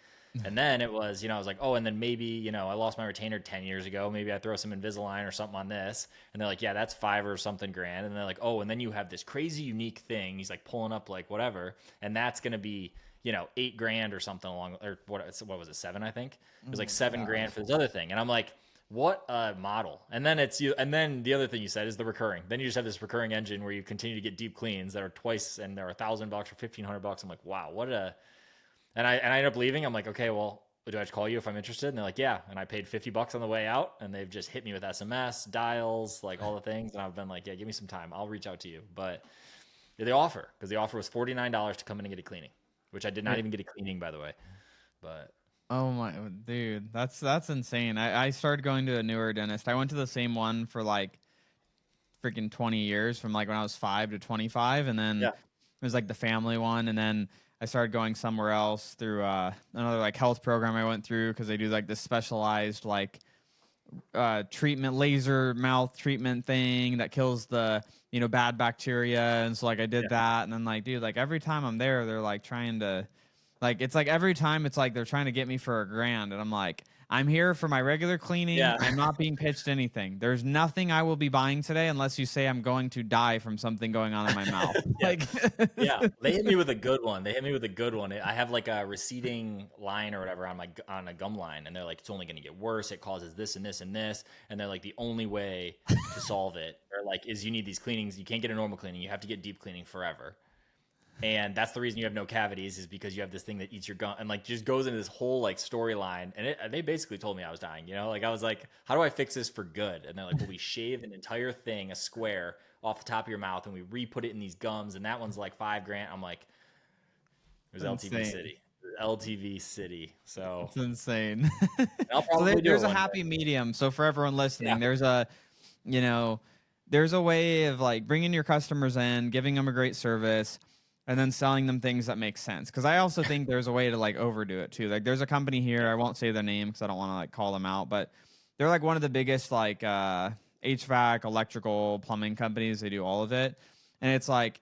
And then it was, I was like, oh, and then maybe, I lost my retainer 10 years ago. Maybe I throw some Invisalign or something on this. And they're like, yeah, that's $5 or something grand. And they're like, oh, and then you have this crazy unique thing. He's like pulling up like whatever. And that's going to be, $8,000 or something along, or what was it? 7, I think it was like $7,000 for this other thing. And I'm like, what a model. And then and then the other thing you said is the recurring. Then you just have this recurring engine where you continue to get deep cleans that are twice, and they're $1,000 or $1,500. I'm like, wow, and I end up leaving. I'm like, okay, well, do I just call you if I'm interested? And they're like, yeah. And I paid $50 on the way out, and they've just hit me with SMS, dials, like all the things. And I've been like, yeah, give me some time. I'll reach out to you. But the offer was $49 to come in and get a cleaning, which I did not even get a cleaning, by the way. But Oh my dude, that's insane. I started going to a newer dentist. I went to the same one for like freaking 20 years, from like when I was 5 to 25, and then yeah, it was like the family one, and then I started going somewhere else through another like health program I went through, because they do like this specialized like treatment, laser mouth treatment thing that kills the bad bacteria. And so like I did that, and then like, dude, like every time I'm there, they're like trying to, like, it's like every time it's like they're trying to get me for $1,000, and I'm like, I'm here for my regular cleaning. Yeah. I'm not being pitched anything. There's nothing I will be buying today unless you say I'm going to die from something going on in my mouth. Yeah. Like, Yeah, they hit me with a good one. I have like a receding line or whatever on a gum line, and they're like, it's only going to get worse. It causes this and this and this, and they're like, the only way to solve it, or like, is you need these cleanings. You can't get a normal cleaning. You have to get deep cleaning forever. And that's the reason you have no cavities, is because you have this thing that eats your gum, and like just goes into this whole like storyline. And they basically told me I was dying. Like I was like, how do I fix this for good? And they're like, well, we shave an entire thing, a square, off the top of your mouth, and we re-put it in these gums, and that one's like $5,000. I'm like, it was LTV City. LTV City. So it's insane. I'll probably So do there's it a one happy day. medium. So for everyone listening, Yeah. there's a, there's a way of like bringing your customers in, giving them a great service, and then selling them things that make sense. Because I also think there's a way to like overdo it too. Like there's a company here, I won't say their name because I don't want to like call them out, but they're like one of the biggest like HVAC, electrical, plumbing companies. They do all of it, and it's like,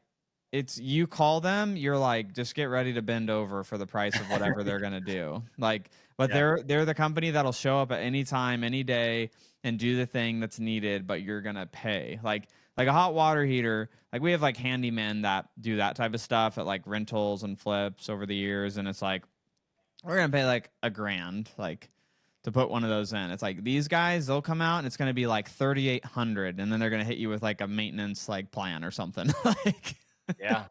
it's, you call them, you're like, just get ready to bend over for the price of whatever they're gonna do. Like, but Yeah. they're the company that'll show up at any time, any day, and do the thing that's needed, but you're gonna pay. Like a hot water heater, like we have like handymen that do that type of stuff at like rentals and flips over the years, and it's like, we're gonna pay like $1,000 like to put one of those in. It's like, these guys, they'll come out and it's gonna be like 3,800, and then they're gonna hit you with like a maintenance like plan or something. Like, Yeah.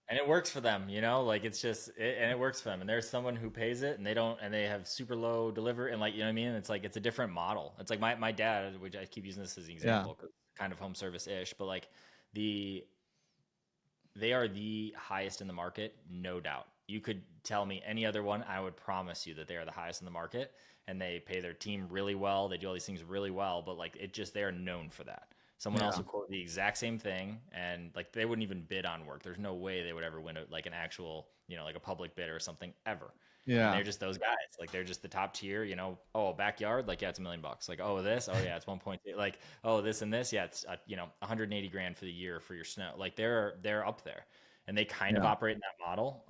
And it works for them, like it's just, and it works for them. And there's someone who pays it, and they have super low delivery, and like, you know what I mean? It's like, it's a different model. It's like my dad, which I keep using this as an example, because kind of home service ish, but like they are the highest in the market, no doubt. You could tell me any other one, I would promise you that they are the highest in the market, and they pay their team really well. They do all these things really well, but like they are known for that. Someone else would quote the exact same thing, and like they wouldn't even bid on work. There's no way they would ever win like an actual, like a public bid or something ever. And they're just those guys. Like they're just the top tier, oh, backyard, like, yeah, it's $1 million. Like, oh, this, oh yeah, it's 1.2. Like, oh, this and this, yeah, it's 180 grand for the year for your snow. Like they're up there, and they kind of operate in that model.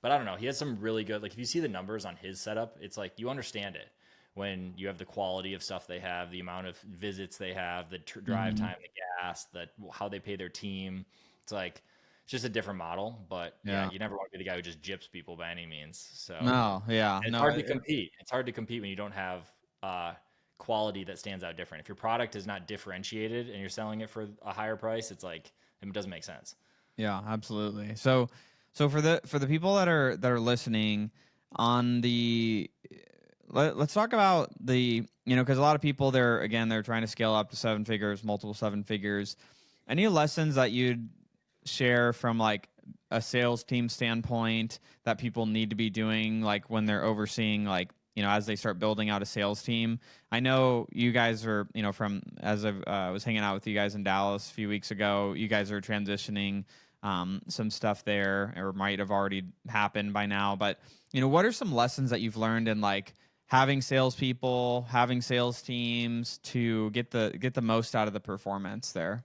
But I don't know. He has some really good, like if you see the numbers on his setup, it's like you understand it when you have the quality of stuff they have, the amount of visits they have, the drive time, the gas, how they pay their team. It's like, it's just a different model, but yeah, you never want to be the guy who just gyps people by any means. So it's hard to compete. It's hard to compete when you don't have quality that stands out different. If your product is not differentiated and you're selling it for a higher price, it's like, it doesn't make sense. Yeah, absolutely. So for the people that are listening on the, let's talk about the, because a lot of people, they're trying to scale up to 7 figures, multiple 7 figures. Any lessons that you'd share from like a sales team standpoint that people need to be doing, like when they're overseeing, like, as they start building out a sales team? I know you guys are, from, as I was hanging out with you guys in Dallas a few weeks ago, you guys are transitioning some stuff there, or might have already happened by now. But what are some lessons that you've learned in like having salespeople, having sales teams to get the most out of the performance there?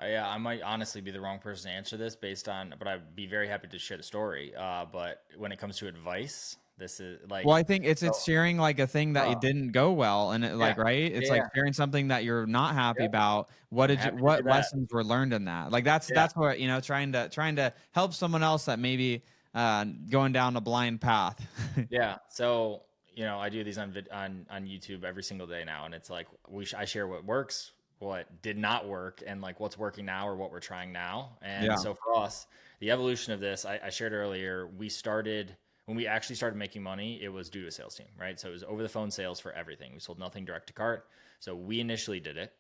Yeah, I might honestly be the wrong person to answer this but I'd be very happy to share the story. But when it comes to advice, this is Well, like, I think it's so, sharing like a thing that it uh, didn't go well, and yeah, right? It's yeah, like yeah, sharing something that you're not happy yep. about. I'm happy to do What that. lessons were learned in that? Like Yeah, that's what trying to help someone else that maybe going down a blind path. yeah. So I do these on YouTube every single day now, and it's like I share what works, what did not work, and like what's working now or what we're trying now. And Yeah. so for us, the evolution of this, I shared earlier, we started when we actually started making money, it was due to a sales team, right? So it was over the phone sales for everything. We sold nothing direct to cart. So we initially did it.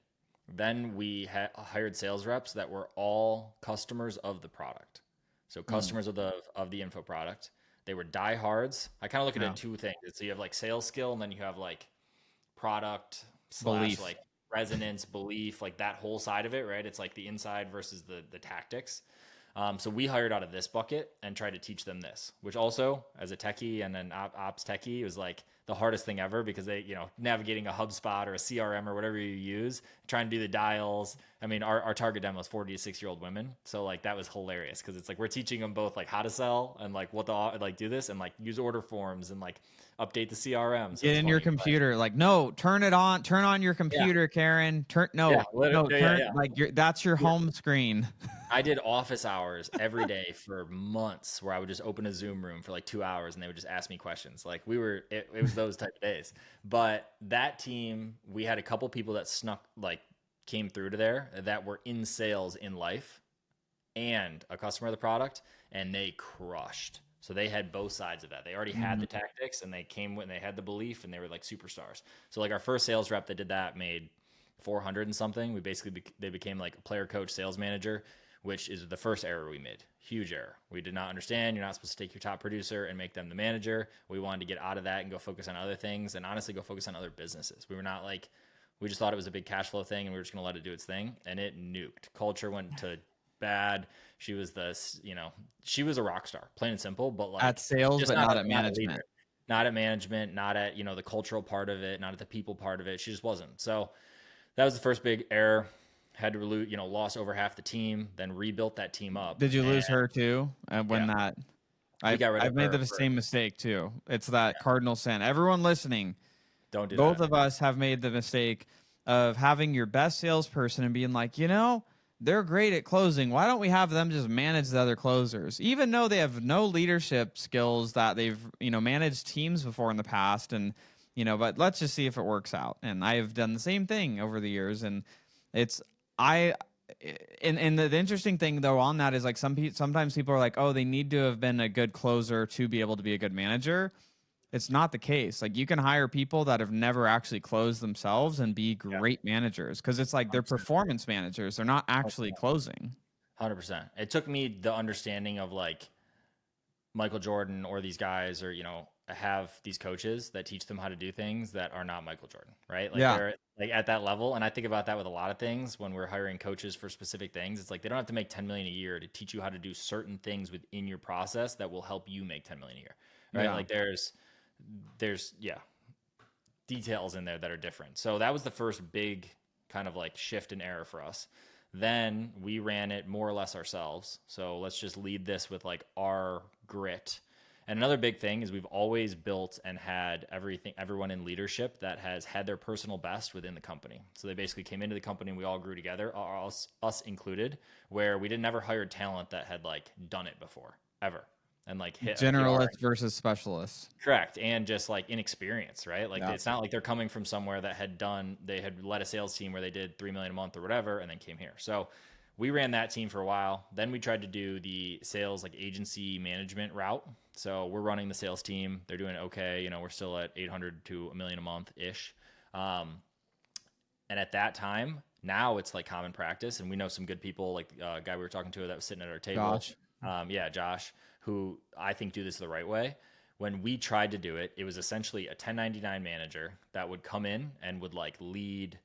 Then we hired sales reps that were all customers of the product. So Mm, customers of the info product. They were diehards. I kind of look at it yeah. in two things. So you have like sales skill, and then you have like product slash Belief. like resonance, belief, like that whole side of it, right? It's like the inside versus the tactics. So we hired out of this bucket and tried to teach them this, which also, as a techie and an ops techie, was like the hardest thing ever because they, navigating a HubSpot or a CRM or whatever you use, trying to do the dials. I mean, our target demo is 40 to 6-year-old women. So like that was hilarious because it's like we're teaching them both like how to sell and like what to like do this and like use order forms and like update the CRM. So Get it's in your funny. But computer. Like, no, turn it on. Turn on your yeah, computer, Karen. yeah, No, yeah, turn yeah. like that's your Yeah. home screen. I did office hours every day for months where I would just open a Zoom room for like 2 hours and they would just ask me questions. Like it was those type of days. But that team, we had a couple people that came through to there that were in sales in life and a customer of the product, and they crushed. So they had both sides of that. They already had the Mhm. tactics and they came when they had the belief and they were like superstars. So like our first sales rep that did that made 400 and something. They became like a player coach sales manager, which is the first error we made. Huge error. We did not understand you're not supposed to take your top producer and make them the manager. We wanted to get out of that and go focus on other things and honestly go focus on other businesses. We just thought it was a big cash flow thing and we were just going to let it do its thing, and it nuked. Culture went to bad. She was she was a rock star, plain and simple, but At like sales, just but not at not a leader. management. Not at management, not at, the cultural part of it, not at the people part of it. She just wasn't. So that was the first big error. Had to lost over half the team, then rebuilt that team up. Did you And lose her too? yeah, When that we got rid of I've made her the for, same mistake too. It's that yeah, cardinal sin. Everyone listening, don't do both that. of us have made the mistake of having your best salesperson and being like, they're great at closing. Why don't we have them just manage the other closers? Even though they have no leadership skills that they've, managed teams before in the past. And, but let's just see if it works out. And I have done the same thing over the years. And it's, I, and the interesting thing though on that is like sometimes people are like, oh, they need to have been a good closer to be able to be a good manager. It's not the case. Like you can hire people that have never actually closed themselves and be Yeah, great managers because it's like they're 100%. performance managers. They're not actually closing. 100%. It took me the understanding of like Michael Jordan or these guys, or have these coaches that teach them how to do things that are not Michael Jordan, right? Like Yeah. they're like at that level. And I think about that with a lot of things when we're hiring coaches for specific things. It's like they don't have to make 10 million a year to teach you how to do certain things within your process that will help you make 10 million a year, right? Yeah. Like there's details in there that are different. So that was the first big kind of like shift in error for us. Then we ran it more or less ourselves. So let's just lead this with like our grit. And another big thing is we've always built and had everyone in leadership that has had their personal best within the company. So they basically came into the company and we all grew together, us included, where we didn't ever hire talent that had like done it before ever and like hit a PR. Generalist versus specialist. Correct. And just like inexperience, right? Like Yeah. it's not like they're coming from somewhere that they had led a sales team where they did 3 million a month or whatever and then came here. So we ran that team for a while. Then we tried to do the sales like agency management route. So we're running the sales team. They're doing okay. We're still at 800 to a million a month ish. And at that time, now it's like common practice. And we know some good people, like a guy we were talking to that was sitting at our table. Josh. Yeah, Josh, who I think do this the right way. When we tried to do it, it was essentially a 1099 manager that would come in and would like lead,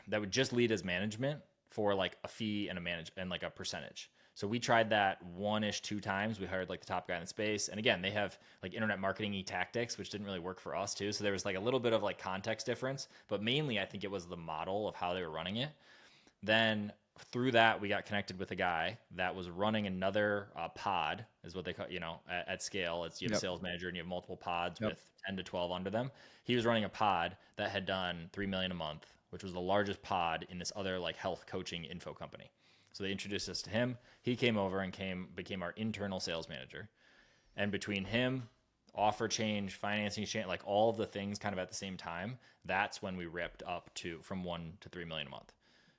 that would just lead as management for like a fee and like a percentage. So we tried that one-ish, two times. We hired like the top guy in the space. And again, they have like internet marketing tactics, which didn't really work for us too. So there was like a little bit of like context difference, but mainly I think it was the model of how they were running it. Then through that, we got connected with a guy that was running another pod, is what they call, at scale. It's you have a sales manager and you have multiple pods with 10 to 12 under them. He was running a pod that had done 3 million a month, which was the largest pod in this other like health coaching info company. So they introduced us to him. He came over and became our internal sales manager. And between him, offer change, financing change, like all of the things kind of at the same time, that's when we ripped up from 1 to 3 million a month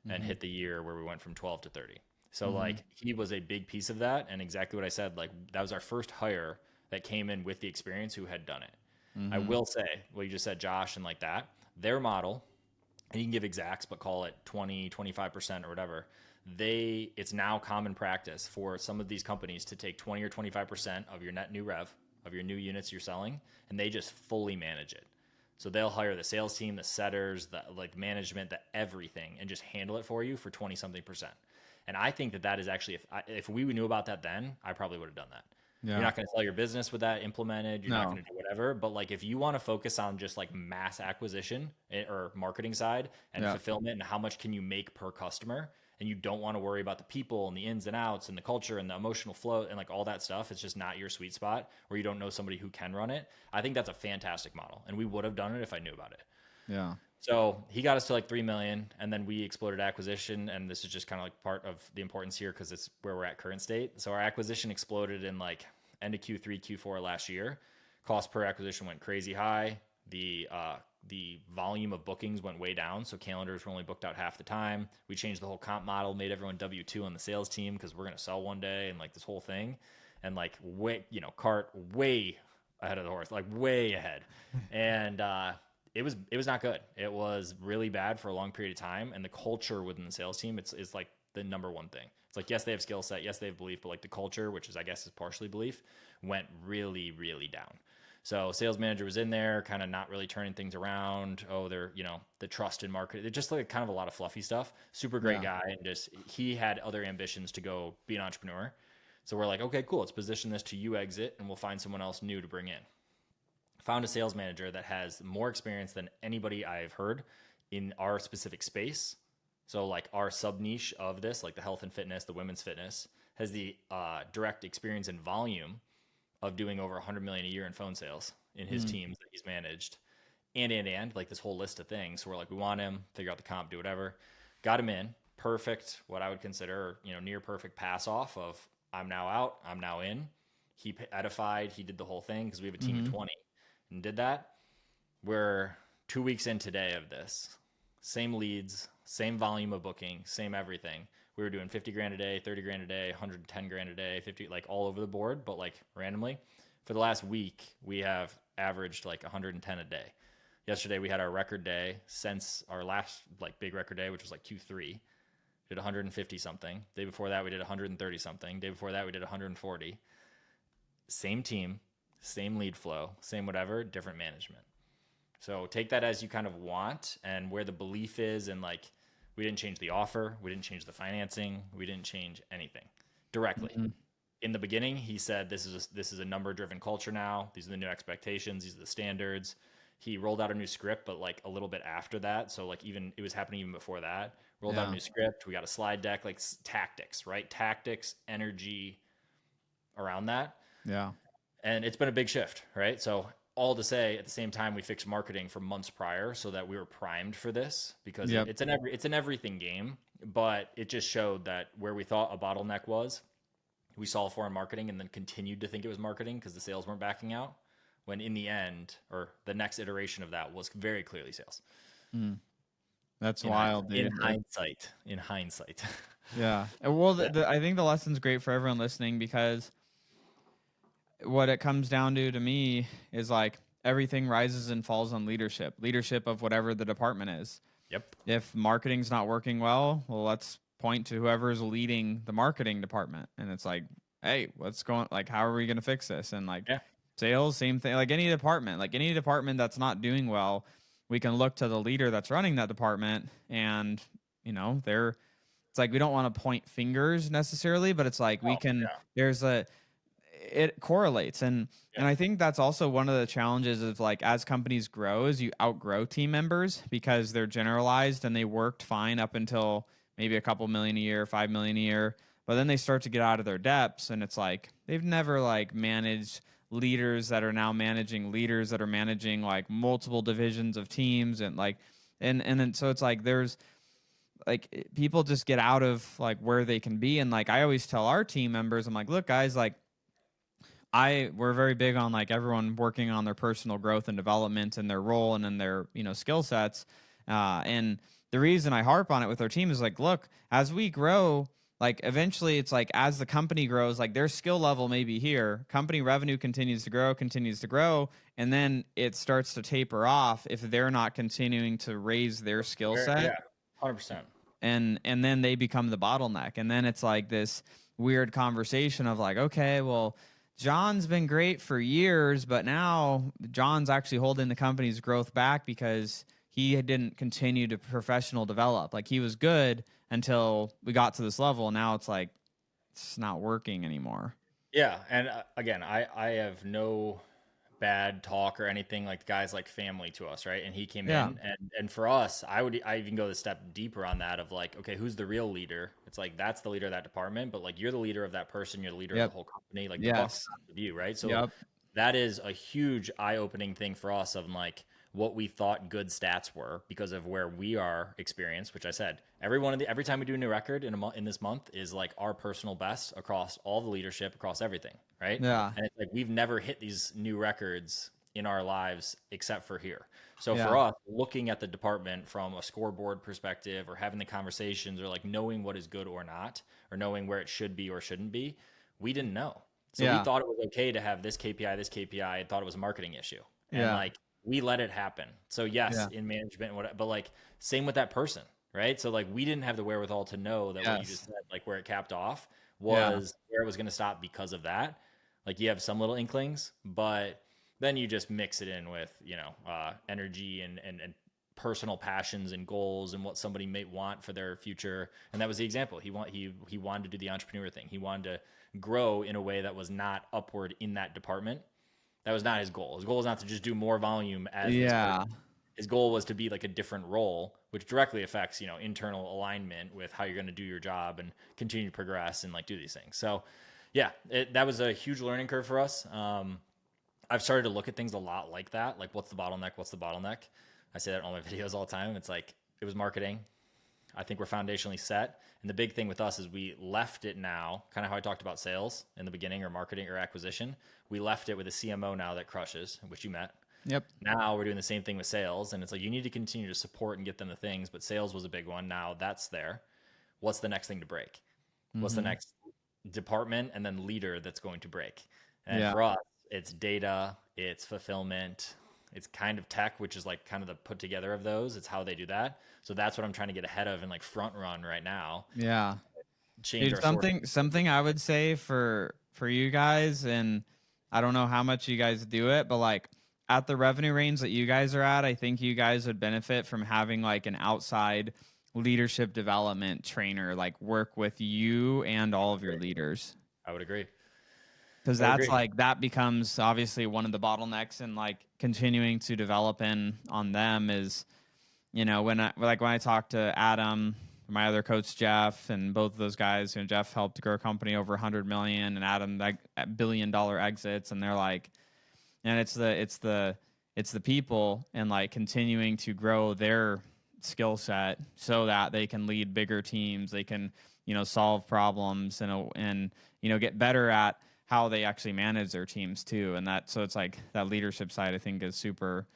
and hit the year where we went from 12 to 30. So like he was a big piece of that. And exactly what I said, like that was our first hire that came in with the experience who had done it. I will say what you just said, Josh, and like that, their model, and you can give exacts, but call it 20, 25% or whatever. It's now common practice for some of these companies to take 20 or 25% of your net new rev, of your new units you're selling, and they just fully manage it. So they'll hire the sales team, the setters, the like management, the everything, and just handle it for you for 20 something percent. And I think that is actually, if we knew about that then, I probably would have done that. Yeah. You're not going to sell your business with that implemented. You're not going to do whatever. But like, if you want to focus on just like mass acquisition or marketing side and fulfillment and how much can you make per customer, and you don't want to worry about the people and the ins and outs and the culture and the emotional flow and like all that stuff, it's just not your sweet spot, or you don't know somebody who can run it. I think that's a fantastic model. And we would have done it if I knew about it. Yeah. So he got us to like 3 million, and then we exploded acquisition. And this is just kind of like part of the importance here because it's where we're at current state. So our acquisition exploded in like end of Q3, Q4 last year. Cost per acquisition went crazy high. The volume of bookings went way down. So calendars were only booked out half the time. We changed the whole comp model, made everyone W-2 on the sales team because we're going to sell one day, and like this whole thing. And like cart way ahead of the horse, like way ahead. And it was not good. It was really bad for a long period of time. And the culture within the sales team, it's like the number one thing. It's like, yes, they have skill set. Yes, they have belief, but like the culture, which is, I guess, is partially belief, went really, really down. So sales manager was in there, kind of not really turning things around. Oh, they're, the trust in market. They're just like kind of a lot of fluffy stuff. Super great guy. And he had other ambitions to go be an entrepreneur. So we're like, okay, cool. Let's position this to you exit, and we'll find someone else new to bring in. Found a sales manager that has more experience than anybody I've heard in our specific space. So like our sub niche of this, like the health and fitness, the women's fitness, has the direct experience and volume of doing over 100 million a year in phone sales in his teams that he's managed, and like this whole list of things. So we're like, we want him, figure out the comp, do whatever. Got him in, perfect, what I would consider, near perfect pass off of I'm now out, I'm now in. He edified, he did the whole thing because we have a team of 20 and did that. We're 2 weeks in today of this. Same leads, same volume of booking, same everything. We were doing 50 grand a day, 30 grand a day, 110 grand a day, 50, like all over the board, but like randomly. For the last week, we have averaged like 110 a day. Yesterday, we had our record day since our last like big record day, which was like Q3. Did 150 something. Day before that, we did 130 something. Day before that, we did 140. Same team, same lead flow, same whatever, different management. So take that as you kind of want, and where the belief is, and like, we didn't change the offer. We didn't change the financing. We didn't change anything directly. In the beginning, he said, this is a number-driven culture now. These are the new expectations. These are the standards. He rolled out a new script, but like a little bit after that. So like it was happening even before that. Rolled out a new script. We got a slide deck, like tactics, right? Tactics, energy around that. Yeah. And it's been a big shift, right? So all to say, at the same time, we fixed marketing for months prior so that we were primed for this, because it's an everything game. But it just showed that where we thought a bottleneck was, we solved for in marketing, and then continued to think it was marketing because the sales weren't backing out. When in the end, or the next iteration of that, was very clearly sales. That's wild, dude. In hindsight. Yeah. Well, I think the lesson's great for everyone listening, because what it comes down to me is like everything rises and falls on leadership of whatever the department is. Yep. If marketing's not working well, let's point to whoever's leading the marketing department. And it's like, hey, what's going, like, how are we going to fix this? And like sales, same thing, like any department that's not doing well, we can look to the leader that's running that department, and they're it's like we don't want to point fingers necessarily, but it's like we Oh, can, yeah. there's a, it correlates. And Yeah. I think that's also one of the challenges of like as companies grow is you outgrow team members because they're generalized and they worked fine up until maybe a couple million a year, 5 million a year, but then they start to get out of their depths and it's like they've never like managed leaders that are now managing leaders that are managing like multiple divisions of teams and like and then so it's like there's like people just get out of like where they can be. And like I always tell our team members, I'm like, look guys, like we're very big on like everyone working on their personal growth and development and their role and in their skill sets. And the reason I harp on it with our team is like, look, as we grow, like eventually it's like as the company grows, like their skill level may be here, company revenue continues to grow, and then it starts to taper off if they're not continuing to raise their skill set. Yeah. 100%. And then they become the bottleneck, and then it's like this weird conversation of like, okay, well, John's been great for years, but now John's actually holding the company's growth back because he didn't continue to professional develop. Like he was good until we got to this level. Now it's like it's not working anymore. Yeah, and again, I have no bad talk or anything. Like the guy's like family to us, right? And he came Yeah. in, and for us, I even go the step deeper on that of like, okay, who's the real leader? It's like that's the leader of that department, but like you're the leader of that person, you're the leader of Yep. the whole company. Like the buck Yes. stops with you, right? So Yep. that is a huge eye-opening thing for us of like what we thought good stats were because of where we are experienced, which I said every time we do a new record in this month is like our personal best across all the leadership, across everything, right? Yeah. And it's like we've never hit these new records in our lives except for here. So Yeah. for us, looking at the department from a scoreboard perspective or having the conversations or like knowing what is good or not, or knowing where it should be or shouldn't be, we didn't know. So we Yeah. thought it was okay to have this KPI, this KPI, and thought it was a marketing issue. And Yeah. like we let it happen. So yes, Yeah. in management and what, but like same with that person, right? So like we didn't have the wherewithal to know that what you just Yes. said, like where it capped off Yeah. was where it was going to stop because of that. Like you have some little inklings, but then you just mix it in with energy and personal passions and goals and what somebody may want for their future. And that was the example. He wanted to do the entrepreneur thing. He wanted to grow in a way that was not upward in that department. That was not his goal. His goal was not to just do more volume as this Yeah. person. His goal was to be like a different role, which directly affects internal alignment with how you're going to do your job and continue to progress and like do these things. So yeah, that was a huge learning curve for us. I've started to look at things a lot like that. Like, what's the bottleneck? What's the bottleneck? I say that in all my videos all the time. It's like, it was marketing. I think we're foundationally set. And the big thing with us is we left it now, kind of how I talked about sales in the beginning or marketing or acquisition. We left it with a CMO now that crushes, which you met. Yep. Now we're doing the same thing with sales. And it's like, you need to continue to support and get them the things, but sales was a big one. Now that's there. What's the next thing to break? What's the next department and then leader that's going to break? And for us, it's data, it's fulfillment, it's kind of tech, which is like kind of the put together of those. It's how they do that. So that's what I'm trying to get ahead of and like front run right now. Yeah. Change Dude, our sourcing. something I would say for you guys, and I don't know how much you guys do it, but like at the revenue range that you guys are at, I think you guys would benefit from having like an outside leadership development trainer like work with you and all of your leaders. I would agree. Because I would that's agree. like that becomes obviously one of the bottlenecks, and like continuing to develop in on them is, when I talk to Adam, my other coach Jeff, and both of those guys, Jeff helped grow a company over 100 million, and Adam like at $1 billion exits, and they're like, and it's the people and like continuing to grow their skill set so that they can lead bigger teams, they can solve problems and get better at how they actually manage their teams too. And so it's like that leadership side I think is super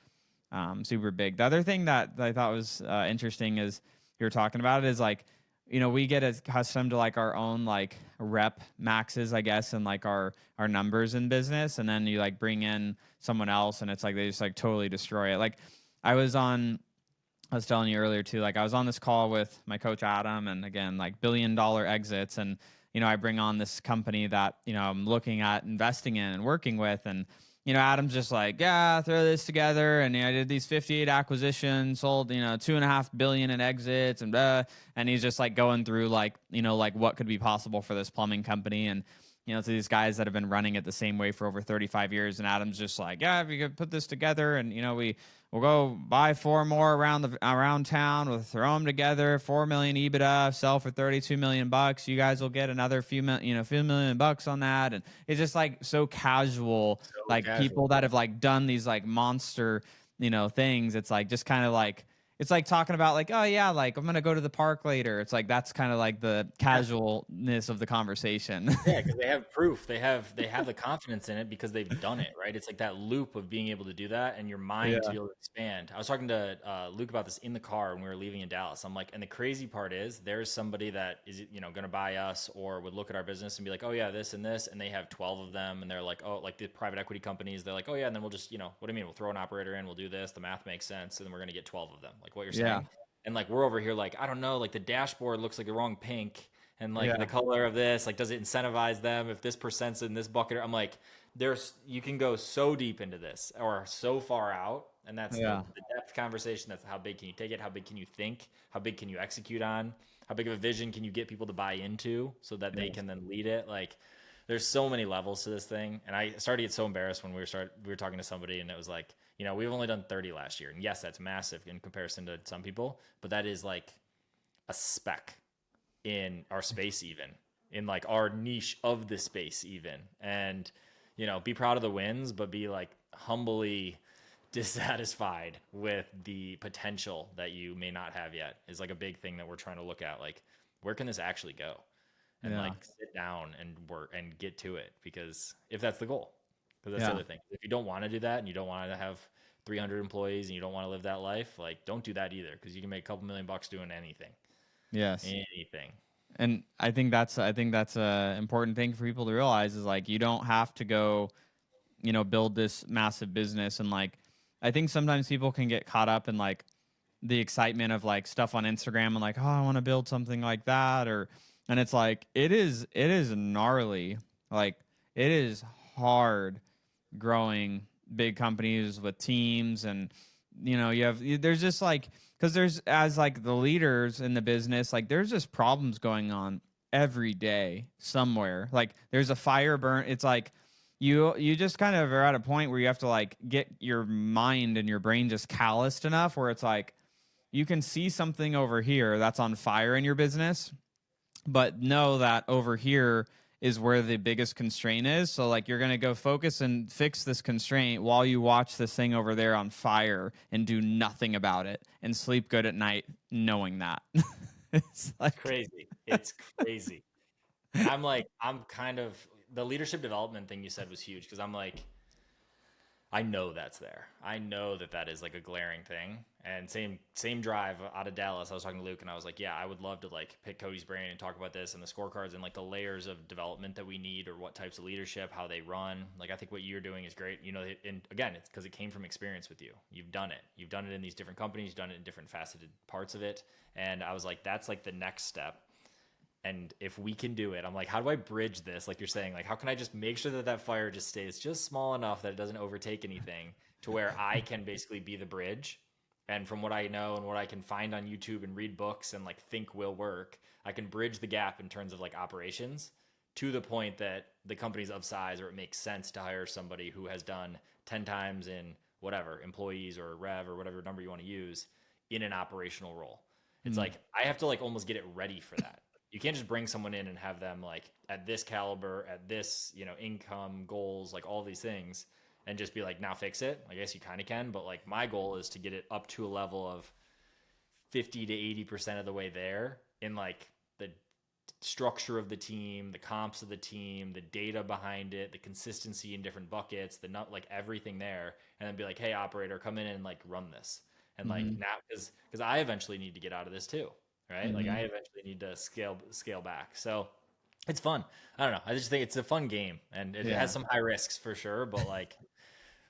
big. The other thing that I thought was interesting is you were talking about it is like, we get accustomed to like our own like rep maxes, I guess, and like our numbers in business. And then you like bring in someone else and it's like, they just like totally destroy it. Like I was telling you earlier too, like I was on this call with my coach Adam, and again, like $1 billion exits, and I bring on this company that I'm looking at investing in and working with, and Adam's just like, yeah, throw this together, and I did these 58 acquisitions, sold 2.5 billion in exits, and he's just like going through like like what could be possible for this plumbing company, and to these guys that have been running it the same way for over 35 years, and Adam's just like, yeah, if you could put this together, and we'll go buy 4 more around town. We'll throw them together. 4 million EBITDA, sell for 32 million bucks. You guys will get another few million bucks on that. And it's just like so casual. So Like casual. people that have like done these like monster, things. It's like just kind of like it's like talking about like, oh yeah, like I'm gonna go to the park later. It's like that's kind of like the Yeah. casualness of the conversation. Yeah, because they have proof. They have the confidence in it because they've done it, right? It's like that loop of being able to do that and your mind to Yeah. be able to expand. I was talking to Luke about this in the car when we were leaving in Dallas. I'm like, and the crazy part is there's somebody that is going to buy us or would look at our business and be like, oh yeah, this and this, and they have 12 of them, and they're like, oh, like the private equity companies, they're like, oh yeah, and then we'll just what do you mean? We'll throw an operator in, we'll do this, the math makes sense, and then we're going to get 12 of them, like what you're Yeah. saying. And like we're over here like I don't know, like the dashboard looks like the wrong pink and like the Yeah. color of this, like does it incentivize them if this percent's in this bucket? I'm like, there's you can go so deep into this or so far out, and that's Yeah. the depth conversation. That's how big can you take it? How big can you think? How big can you execute on? How big of a vision can you get people to buy into so that they Yes. can then lead it? Like, there's so many levels to this thing, and I started to get so embarrassed when we were talking to somebody, and it was like, we've only done 30 last year, and yes, that's massive in comparison to some people, but that is like a speck in our space, even in like our niche of the space even. And be proud of the wins, but be like humbly dissatisfied with the potential that you may not have yet is like a big thing that we're trying to look at. Like, where can this actually go? And Yeah. like sit down and work and get to it, because if that's the goal, because that's Yeah. the other thing, if you don't want to do that and you don't want to have 300 employees and you don't want to live that life, like don't do that either, because you can make a couple $1 million doing anything. Yes. Anything. And I think that's a important thing for people to realize is like you don't have to go, build this massive business. And like I think sometimes people can get caught up in like the excitement of like stuff on Instagram and like, oh, I want to build something like that, and it's like it is gnarly. Like it is hard growing big companies with teams, and there's just like, because there's, as like the leaders in the business, like there's just problems going on every day somewhere. Like there's a fire burn. It's like you just kind of are at a point where you have to like get your mind and your brain just calloused enough where it's like you can see something over here that's on fire in your business, but know that over here is where the biggest constraint is. So like you're going to go focus and fix this constraint while you watch this thing over there on fire and do nothing about it and sleep good at night knowing that. It's like Crazy. It's crazy. And I'm like, I'm kind of the leadership development thing you said was huge, because I'm like, I know that's there. I know that that is like a glaring thing. And same drive out of Dallas, I was talking to Luke and I was like, yeah, I would love to like pick Cody's brain and talk about this and the scorecards and like the layers of development that we need, or what types of leadership, how they run. Like I think what you're doing is great. And again, it's because it came from experience with you. You've done it. You've done it in these different companies, you've done it in different faceted parts of it. And I was like, that's like the next step. And if we can do it, I'm like, how do I bridge this? Like you're saying, like, how can I just make sure that that fire just stays just small enough that it doesn't overtake anything, to where I can basically be the bridge. And from what I know and what I can find on YouTube and read books and like think will work, I can bridge the gap in terms of like operations to the point that the company's of size, or it makes sense to hire somebody who has done 10 times in whatever employees or rev or whatever number you want to use in an operational role. It's mm, like I have to like almost get it ready for that. You can't just bring someone in and have them like at this caliber, at this, income goals, like all these things, and just be like, now fix it. I guess you kind of can, but like my goal is to get it up to a level of 50 to 80% of the way there in like the structure of the team, the comps of the team, the data behind it, the consistency in different buckets, the not like everything there, and then be like, hey, operator, come in and like run this. And like mhm, now, because I eventually need to get out of this too, right? Like I mhm. eventually need to scale back. So it's fun. I don't know. I just think it's a fun game, and it Yeah. has some high risks for sure. But like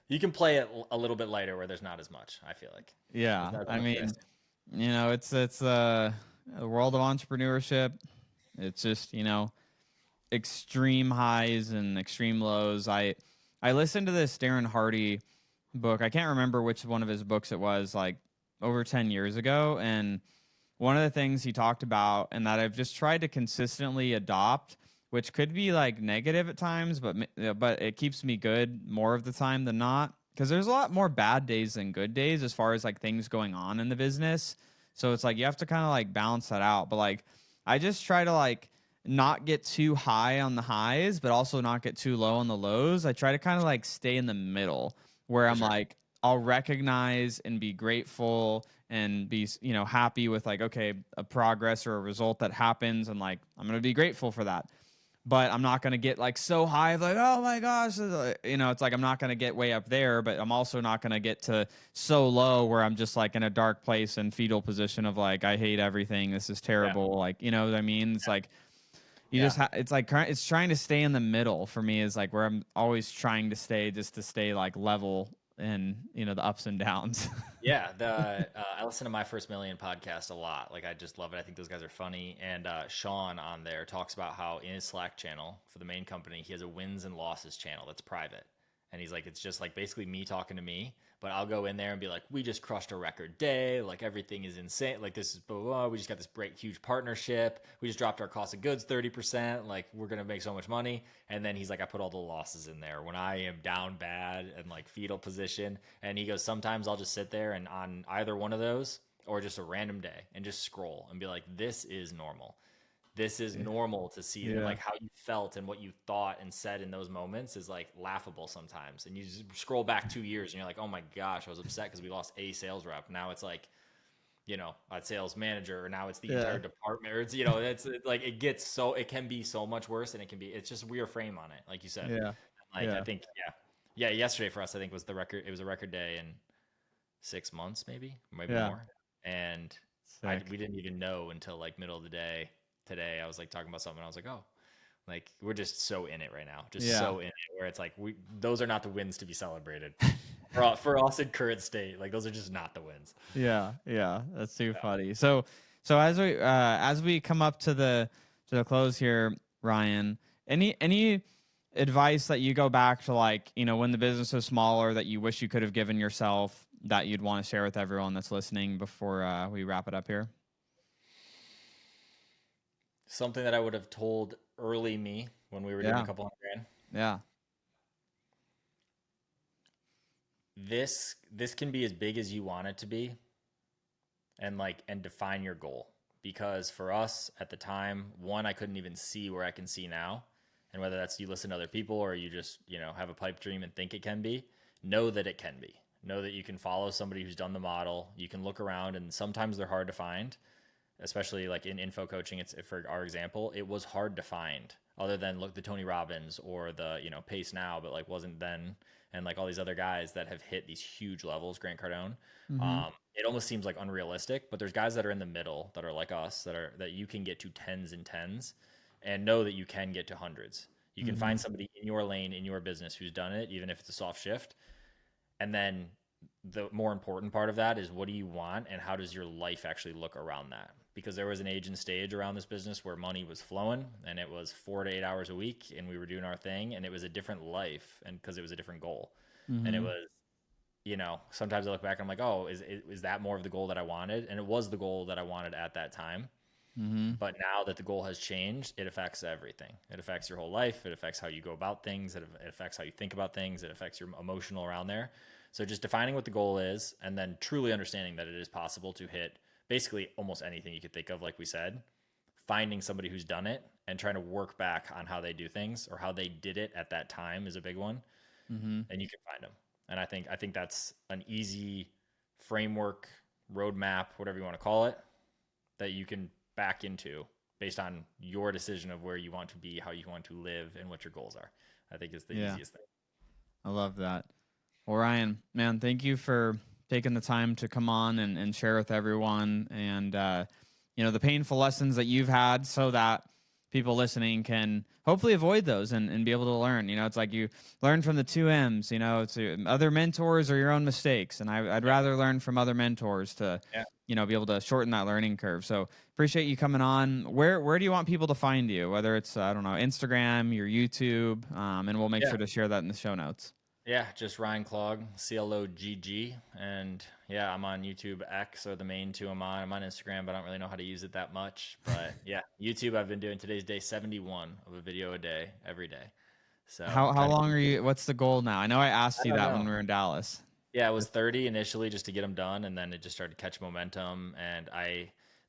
you can play it a little bit lighter where there's not as much. I feel like there's Yeah. not as I much mean, risk. it's a world of entrepreneurship. It's just, extreme highs and extreme lows. I listened to this Darren Hardy book. I can't remember which one of his books it was, like over 10 years ago. And one of the things he talked about, and that I've just tried to consistently adopt, which could be like negative at times, but it keeps me good more of the time than not. Because there's a lot more bad days than good days as far as like things going on in the business. So it's like you have to kind of like balance that out. But like I just try to like not get too high on the highs, but also not get too low on the lows. I try to kind of like stay in the middle where For I'm sure. like, I'll recognize and be grateful and be, happy with like, okay, a progress or a result that happens. And like, I'm going to be grateful for that. But I'm not going to get like so high, like, oh my gosh, it's like I'm not going to get way up there, but I'm also not going to get to so low where I'm just like in a dark place and fetal position of like, I hate everything. This is Yeah. terrible. Like, you know what I mean? It's like, Yeah. it's like it's trying to stay in the middle for me is like where I'm always trying to stay just to stay like level in the ups and downs. Yeah, I listen to My First Million podcast a lot. Like I just love it. I think those guys are funny. And Sean on there talks about how in his Slack channel for the main company, he has a wins and losses channel that's private. And he's like, it's just like basically me talking to me, but I'll go in there and be like, we just crushed a record day. Like everything is insane. Like this is blah, blah, blah. We just got this great, huge partnership. We just dropped our cost of goods 30%. Like we're going to make so much money. And then he's like, I put all the losses in there when I am down bad and like fetal position. And he goes, sometimes I'll just sit there and on either one of those or just a random day and just scroll and be like, this is normal. This is normal to see. And Yeah. like how you felt and what you thought and said in those moments is like laughable sometimes. And you just scroll back 2 years and you're like, oh my gosh, I was upset because we lost a sales rep. Now it's like, a sales manager, or now it's the entire department, or it's like it can be so much worse, and it's just we reframe on it, like you said. Yeah. Like I Yeah. think, yeah, yesterday for us, I think was the record. It was a record day in 6 months, maybe Yeah. more. And Sick. we didn't even know until like middle of the day today. I was like talking about something. I was like, oh, like we're just so in it right now, just Yeah. so in it, where it's like those are not the wins to be celebrated for us in current state. Like those are just not the wins. Yeah. Yeah. That's too funny. So as we come up to the close here, Ryan, any advice that you go back to, like, when the business is smaller, that you wish you could have given yourself, that you'd want to share with everyone that's listening before we wrap it up here? Something that I would have told early me when we were doing a Yeah. couple hundred grand. Yeah. This can be as big as you want it to be, and define your goal. Because for us at the time, one, I couldn't even see where I can see now. And whether that's you listen to other people or you just, have a pipe dream and think it can be, know that it can be. Know that you can follow somebody who's done the model. You can look around, and sometimes they're hard to find, especially like in info coaching. It's for our example, it was hard to find other than look the Tony Robbins or the, Pace Now, but like wasn't then. And like all these other guys that have hit these huge levels, Grant Cardone, Mm-hmm. it almost seems like unrealistic, but there's guys that are in the middle that are like us that you can get to tens and tens, and know that you can get to hundreds. You can Mm-hmm. find somebody in your lane, in your business, who's done it, even if it's a soft shift. And then the more important part of that is, what do you want and how does your life actually look around that? Because there was an age and stage around this business where money was flowing and it was 4 to 8 hours a week and we were doing our thing, and it was a different life, and because it was a different goal. And it Mm-hmm. was, sometimes I look back and I'm like, oh, is that more of the goal that I wanted? And it was the goal that I wanted at that time. Mm-hmm. But now that the goal has changed, it affects everything. It affects your whole life. It affects how you go about things. It affects how you think about things. It affects your emotional around there. So just defining what the goal is, and then truly understanding that it is possible to hit basically almost anything you could think of, like we said, finding somebody who's done it and trying to work back on how they do things or how they did it at that time is a big one. Mm-hmm. And you can find them. And I think that's an easy framework, roadmap, whatever you want to call it, that you can back into based on your decision of where you want to be, how you want to live, and what your goals are. I think is the Yeah. easiest thing. I love that. Well, Ryan, man, thank you for taking the time to come on and share with everyone, and the painful lessons that you've had, so that people listening can hopefully avoid those and be able to learn. It's like you learn from the 2 M's, it's other mentors or your own mistakes. And I'd rather learn from other mentors to, Yeah. be able to shorten that learning curve. So appreciate you coming on. Where do you want people to find you? Whether it's, I don't know, Instagram, your YouTube, and we'll make Yeah. sure to share that in the show notes. Yeah, just Ryan Clogg, Clogg, and yeah, I'm on YouTube, X are the main two I'm on. I'm on Instagram, but I don't really know how to use it that much. But yeah, YouTube, I've been doing today's day 71 of a video a day, every day. So How long are you? What's the goal now? I know I asked I you don't that when know. we were in Dallas. Yeah, it was 30 initially just to get them done, and then it just started to catch momentum. And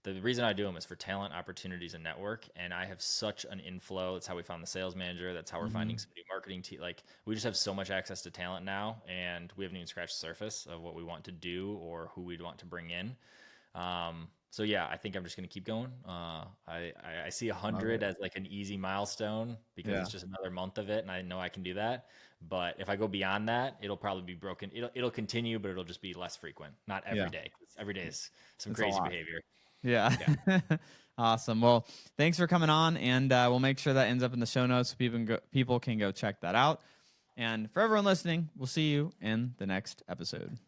the reason I do them is for talent, opportunities, and network. And I have such an inflow. That's how we found the sales manager. That's how we're finding some new marketing team. Like we just have so much access to talent now, and we haven't even scratched the surface of what we want to do or who we'd want to bring in. So yeah, I think I'm just going to keep going. I see 100 as like an easy milestone because it's just another month of it, and I know I can do that. But if I go beyond that, it'll probably be broken. It'll continue, but it'll just be less frequent. Not every day. Every day is some crazy behavior. Yeah. Awesome. Well, thanks for coming on, and we'll make sure that ends up in the show notes so people can go check that out. And for everyone listening, we'll see you in the next episode.